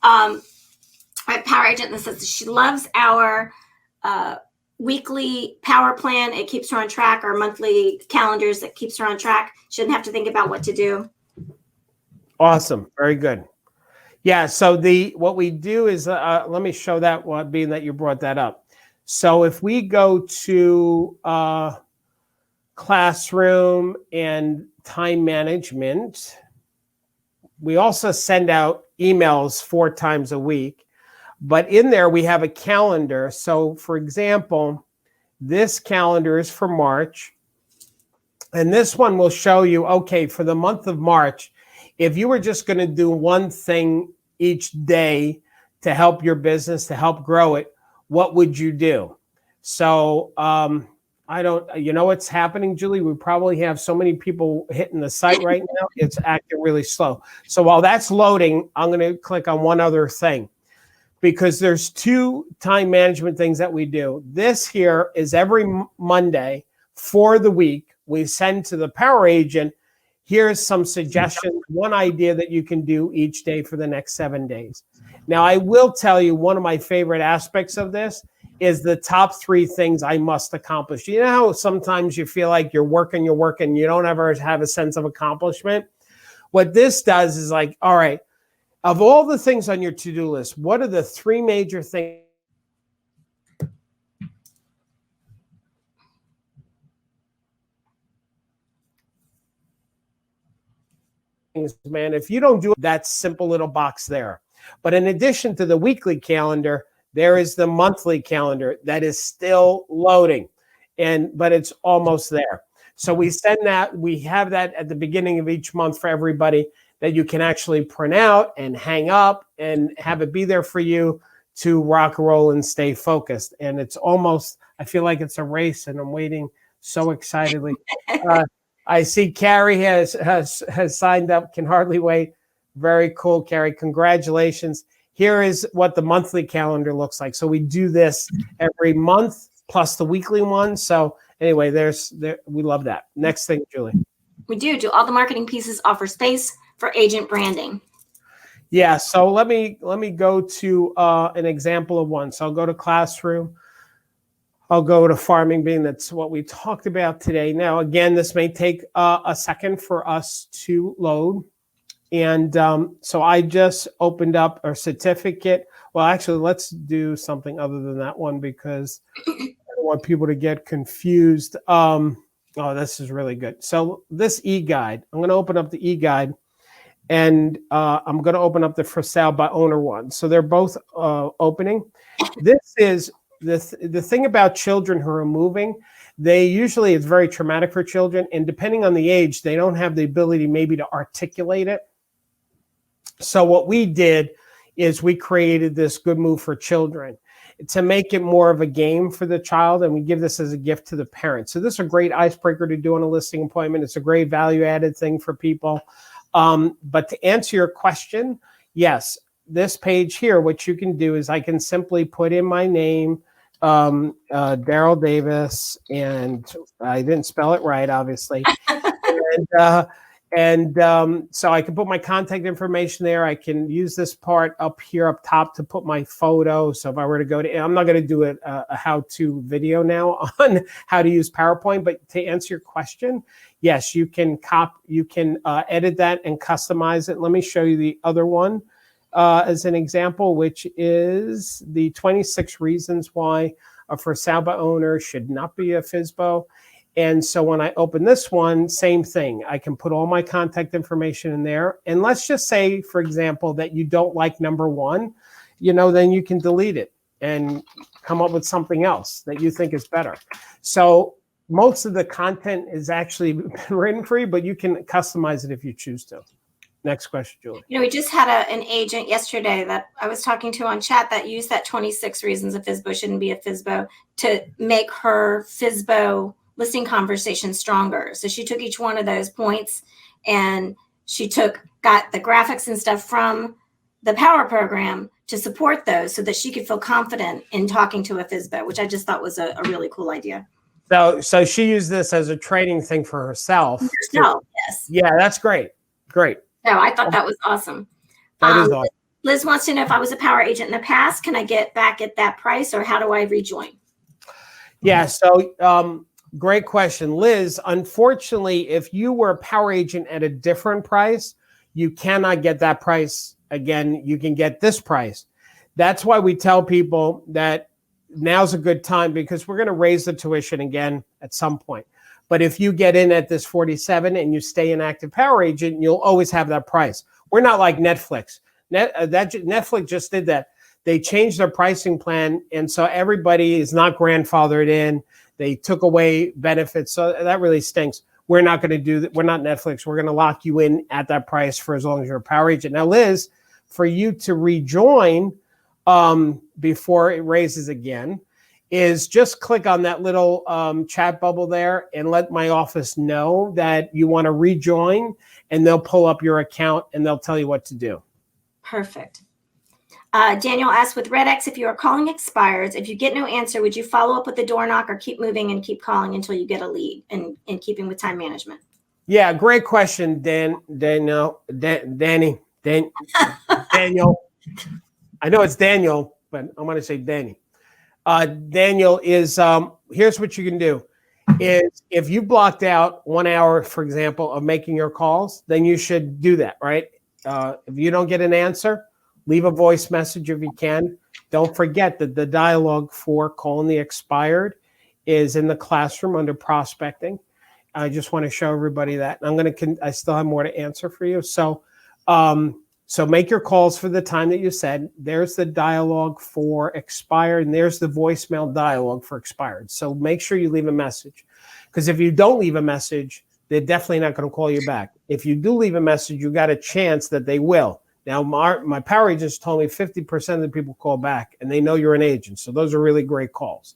S1: My power agent that says she loves our weekly power plan. It keeps her on track. Our monthly calendars, that keeps her on track. She doesn't have to think about what to do.
S2: Awesome. Very good. Yeah. So what we do is, let me show that one, being that you brought that up. So if we go to Classroom and time management, we also send out emails 4 times a week. But in there, we have a calendar. So, for example, this calendar is for March. And this one will show you, okay, for the month of March, if you were just going to do one thing each day to help your business, to help grow it, what would you do? So, what's happening, Julie? We probably have so many people hitting the site right now. It's acting really slow. So while that's loading, I'm going to click on one other thing, because there's 2 time management things that we do. This here is every Monday for the week. We send to the power agent, here's some suggestions, one idea that you can do each day for the next 7 days. Now, I will tell you, one of my favorite aspects of this is the top 3 things I must accomplish. You know how sometimes you feel like you're working, you don't ever have a sense of accomplishment? What this does is like, all right, of all the things on your to-do list, what are the 3 major things? man. If you don't do that simple little box there. But in addition to the weekly calendar, there is the monthly calendar that is still loading, but it's almost there. So we send that, we have that at the beginning of each month for everybody that you can actually print out and hang up and have it be there for you to rock and roll and stay focused. And it's almost, I feel like it's a race and I'm waiting so excitedly. I see Carrie has signed up, can hardly wait. Very cool, Carrie. Congratulations. Here is what the monthly calendar looks like. So we do this every month plus the weekly one. So anyway, we love that. Next thing, Julie.
S1: We do all the marketing pieces offer space for agent branding.
S2: Yeah. So let me go to an example of one. So I'll go to Classroom. I'll go to Farming Bean. That's what we talked about today. Now, again, this may take a second for us to load. And so I just opened up a certificate. Well, actually, let's do something other than that one because I don't want people to get confused. Oh, this is really good. So this e-guide, I'm going to open up the e-guide and I'm going to open up the for sale by owner one. So they're both opening. This is the thing about children who are moving. It's very traumatic for children. And depending on the age, they don't have the ability maybe to articulate it. So what we did is we created this Good Move for Children to make it more of a game for the child, and we give this as a gift to the parents. So this is a great icebreaker to do on a listing appointment. It's a great value-added thing for people. But to answer your question, yes, this page here, what you can do is I can simply put in my name, Darryl Davis, and I didn't spell it right, obviously. So I can put my contact information there. I can use this part up here up top to put my photo. So if I were to go to, I'm not going to do a how-to video now on how to use PowerPoint, but to answer your question, yes, you can edit that and customize it. Let me show you the other one as an example, which is the 26 reasons why a for sale by owner should not be a FSBO. And so when I open this one, same thing. I can put all my contact information in there. And let's just say, for example, that you don't like number one, then you can delete it and come up with something else that you think is better. So most of the content is actually written for you, but you can customize it if you choose to. Next question, Julie.
S1: We just had an agent yesterday that I was talking to on chat that used that 26 reasons a FSBO shouldn't be a FSBO to make her FSBO listing conversation stronger. So she took each one of those points and she got the graphics and stuff from the Power Program to support those so that she could feel confident in talking to a FSBO, which I just thought was a really cool idea.
S2: So she used this as a training thing for herself.
S1: Yes.
S2: Yeah, that's great. Great.
S1: No, I thought that was awesome.
S2: That is awesome.
S1: Liz wants to know if I was a power agent in the past, can I get back at that price or how do I rejoin?
S2: Yeah, so great question, Liz. Unfortunately, if you were a power agent at a different price, you cannot get that price again. You can get this price. That's why we tell people that now's a good time because we're going to raise the tuition again at some point. But if you get in at this 47 and you stay an active power agent, you'll always have that price. We're not like Netflix. Netflix just did that. They changed their pricing plan, and so everybody is not grandfathered in. They took away benefits, so that really stinks. We're not going to do that. We're not Netflix. We're going to lock you in at that price for as long as you're a power agent. Now, Liz, for you to rejoin before it raises again, is just click on that little chat bubble there and let my office know that you want to rejoin, and they'll pull up your account and they'll tell you what to do.
S1: Perfect. Daniel asked, with RedX, if you are calling expires, if you get no answer, would you follow up with the door knock or keep moving and keep calling until you get a lead and in keeping with time management?
S2: Yeah, great question, Daniel. Daniel. I know it's Daniel, but I'm going to say Danny. Daniel is, here's what you can do. Is if you blocked out 1 hour, for example, of making your calls, then you should do that, right? If you don't get an answer, leave a voice message if you can. Don't forget that the dialogue for calling the expired is in the classroom under prospecting. I just want to show everybody that. And I still have more to answer for you. So, so make your calls for the time that you said. There's the dialogue for expired, and there's the voicemail dialogue for expired. So make sure you leave a message, because if you don't leave a message, they're definitely not going to call you back. If you do leave a message, you got a chance that they will. Now, my power agents told me 50% of the people call back, and they know you're an agent. So those are really great calls.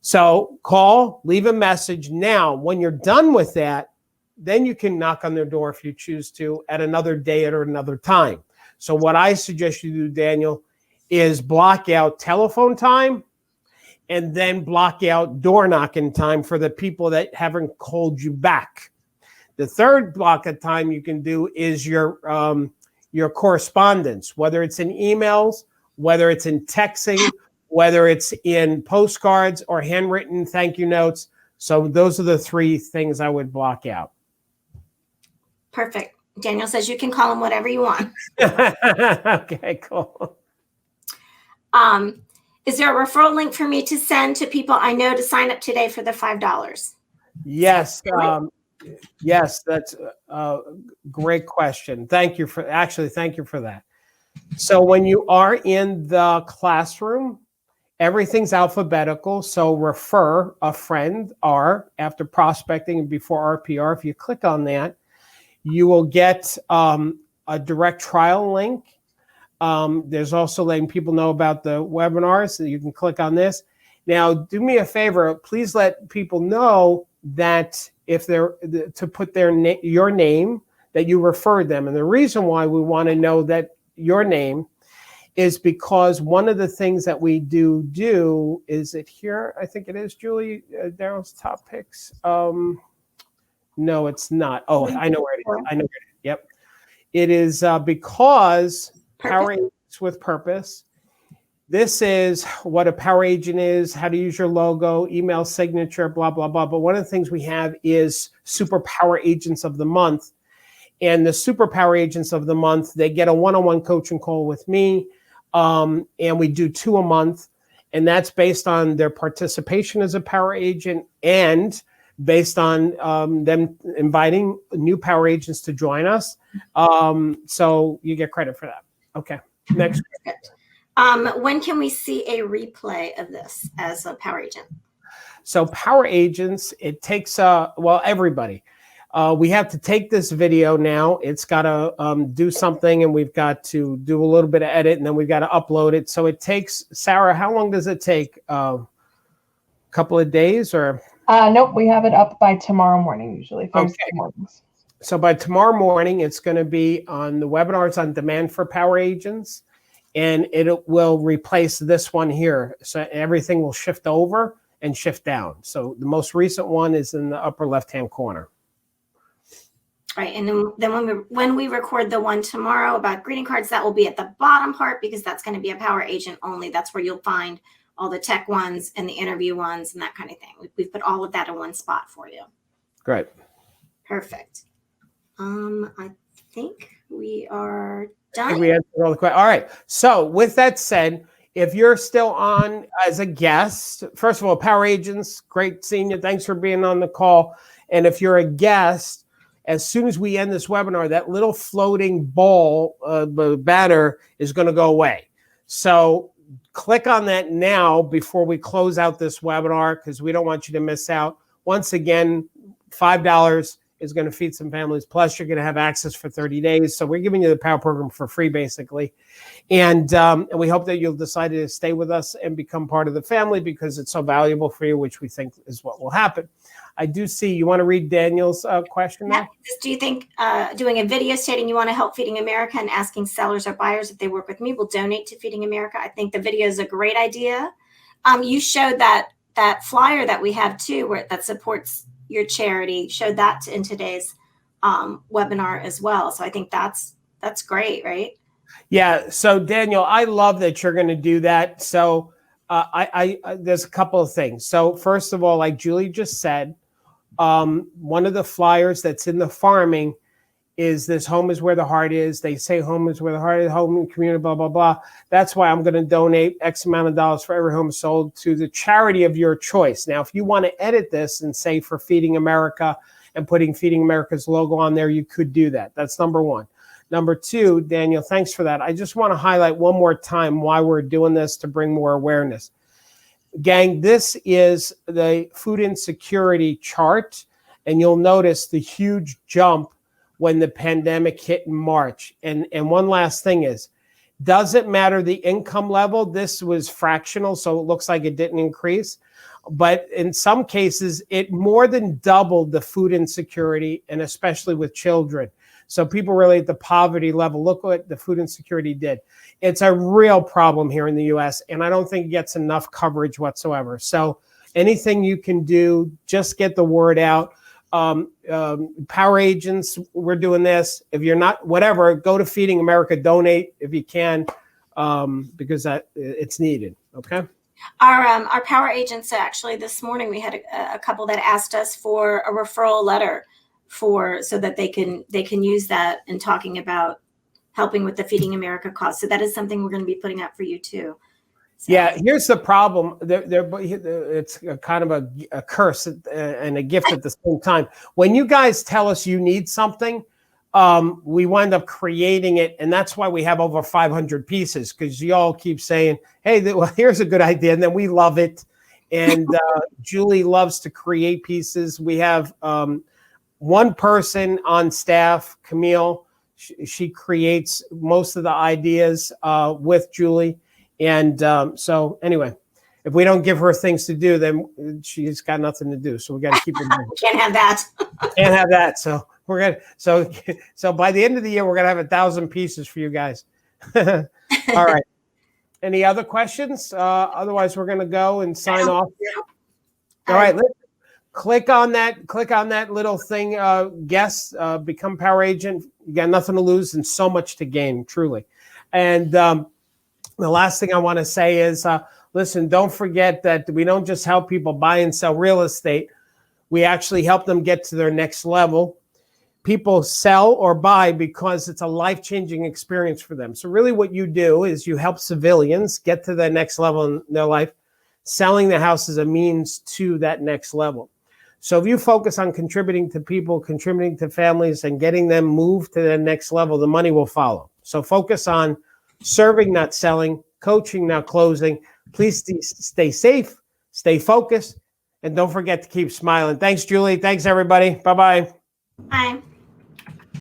S2: So call, leave a message. Now, when you're done with that, then you can knock on their door if you choose to at another day or another time. So what I suggest you do, Daniel, is block out telephone time and then block out door knocking time for the people that haven't called you back. The third block of time you can do is your correspondence, whether it's in emails, whether it's in texting, whether it's in postcards or handwritten thank you notes. So those are the three things I would block out.
S1: Perfect. Daniel says you can call him whatever you want.
S2: Okay, cool.
S1: Is there a referral link for me to send to people I know to sign up today for the $5?
S2: Yes. Yes, that's a great question. Thank you for that. So when you are in the classroom, everything's alphabetical. So refer a friend, R, after prospecting and before RPR. If you click on that, you will get a direct trial link. There's also letting people know about the webinars, so you can click on this. Now, do me a favor, please let people know that if they're to put your name, that you referred them. And the reason why we want to know that your name is because one of the things that we do is it here? I think it is, Julie, Darryl's top picks. No, it's not. Oh, I know where it is. I know where it is. Yep. It is because Power Agents with Purpose. This is what a power agent is, how to use your logo, email signature, blah, blah, blah. But one of the things we have is Super Power Agents of the Month. And the Super Power Agents of the Month, they get a one-on-one coaching call with me. And we do 2 a month. And that's based on their participation as a power agent and based on them inviting new power agents to join us. So you get credit for that. Okay, next.
S1: When can we see a replay of this as a power agent?
S2: So power agents, it takes, everybody. We have to take this video now. It's got to do something, and we've got to do a little bit of edit, and then we've got to upload it. So it takes, Sarah, how long does it take? A couple of days or?
S3: Nope, we have it up by tomorrow morning, usually. Thursday mornings.
S2: So by tomorrow morning, it's going to be on the webinars on demand for power agents, and it will replace this one here. So everything will shift over and shift down. So the most recent one is in the upper left-hand corner.
S1: Right, and then when we record the one tomorrow about greeting cards, that will be at the bottom part because that's going to be a power agent only. That's where you'll find all the tech ones and the interview ones and that kind of thing. We've put all of that in one spot for you.
S2: Great.
S1: Perfect. I think we are done.
S2: We answered all the questions. All right. So with that said, if you're still on as a guest, first of all, power agents, great seeing you. Thanks for being on the call. And if you're a guest, as soon as we end this webinar, that little floating ball, banner is going to go away. So click on that now before we close out this webinar, because we don't want you to miss out. Once again, $5 is going to feed some families. Plus, you're going to have access for 30 days. So we're giving you the Power Program for free, basically. And we hope that you'll decide to stay with us and become part of the family because it's so valuable for you, which we think is what will happen. I do see you want to read Daniel's question now?
S1: Do you think doing a video stating you want to help Feeding America and asking sellers or buyers if they work with me will donate to Feeding America? I think the video is a great idea. You showed that flyer that we have too, where that supports your charity, showed that in today's webinar as well. So I think that's great, right? Yeah.
S2: So Daniel, I love that you're going to do that. So I there's a couple of things. So first of all, like Julie just said, one of the flyers that's in the farming is this home is where the heart is. They say home is where the heart is, home and community, blah, blah, blah. That's why I'm going to donate X amount of dollars for every home sold to the charity of your choice. Now, if you want to edit this and say for Feeding America and putting Feeding America's logo on there, you could do that. That's number one. Number two, Daniel, thanks for that. I just want to highlight one more time why we're doing this, to bring more awareness. Gang, this is the food insecurity chart, and you'll notice the huge jump when the pandemic hit in March. And one last thing is, doesn't matter the income level. This was fractional, so it looks like it didn't increase. But in some cases, it more than doubled the food insecurity, and especially with children. So people relate the poverty level. Look what the food insecurity did. It's a real problem here in the U.S., and I don't think it gets enough coverage whatsoever. So anything you can do, just get the word out. Power agents, we're doing this. If you're not, whatever, go to Feeding America, donate if you can, because it's needed. Okay.
S1: Our power agents, actually this morning we had a couple that asked us for a referral letter so that they can use that in talking about helping with the Feeding America cause. So that is something we're going to be putting out for you too. So. Yeah,
S2: here's the problem. It's a kind of a curse and a gift at the same time. When you guys tell us you need something, we wind up creating it, and that's why we have over 500 pieces, because you all keep saying, hey, well, here's a good idea, and then we love it. And Julie loves to create pieces. We have one person on staff, Camille. She creates most of the ideas with Julie. And so anyway, if we don't give her things to do, then she's got nothing to do. So we got to keep her moving.
S1: Can't have that.
S2: Can't have that. So we're gonna. So by the end of the year, we're gonna have 1,000 pieces for you guys. All right. Any other questions? Otherwise, we're gonna go and sign off here. All right. Let's click on that little thing. Guest, become power agent. You got nothing to lose and so much to gain, truly. And the last thing I want to say is, listen, don't forget that we don't just help people buy and sell real estate. We actually help them get to their next level. People sell or buy because it's a life-changing experience for them. So really what you do is you help civilians get to the next level in their life. Selling the house is a means to that next level. So if you focus on contributing to people, contributing to families, and getting them moved to the next level, the money will follow. So focus on serving, not selling, coaching, not closing. Please stay safe, stay focused, and don't forget to keep smiling. Thanks, Julie. Thanks, everybody. Bye-bye.
S1: Bye.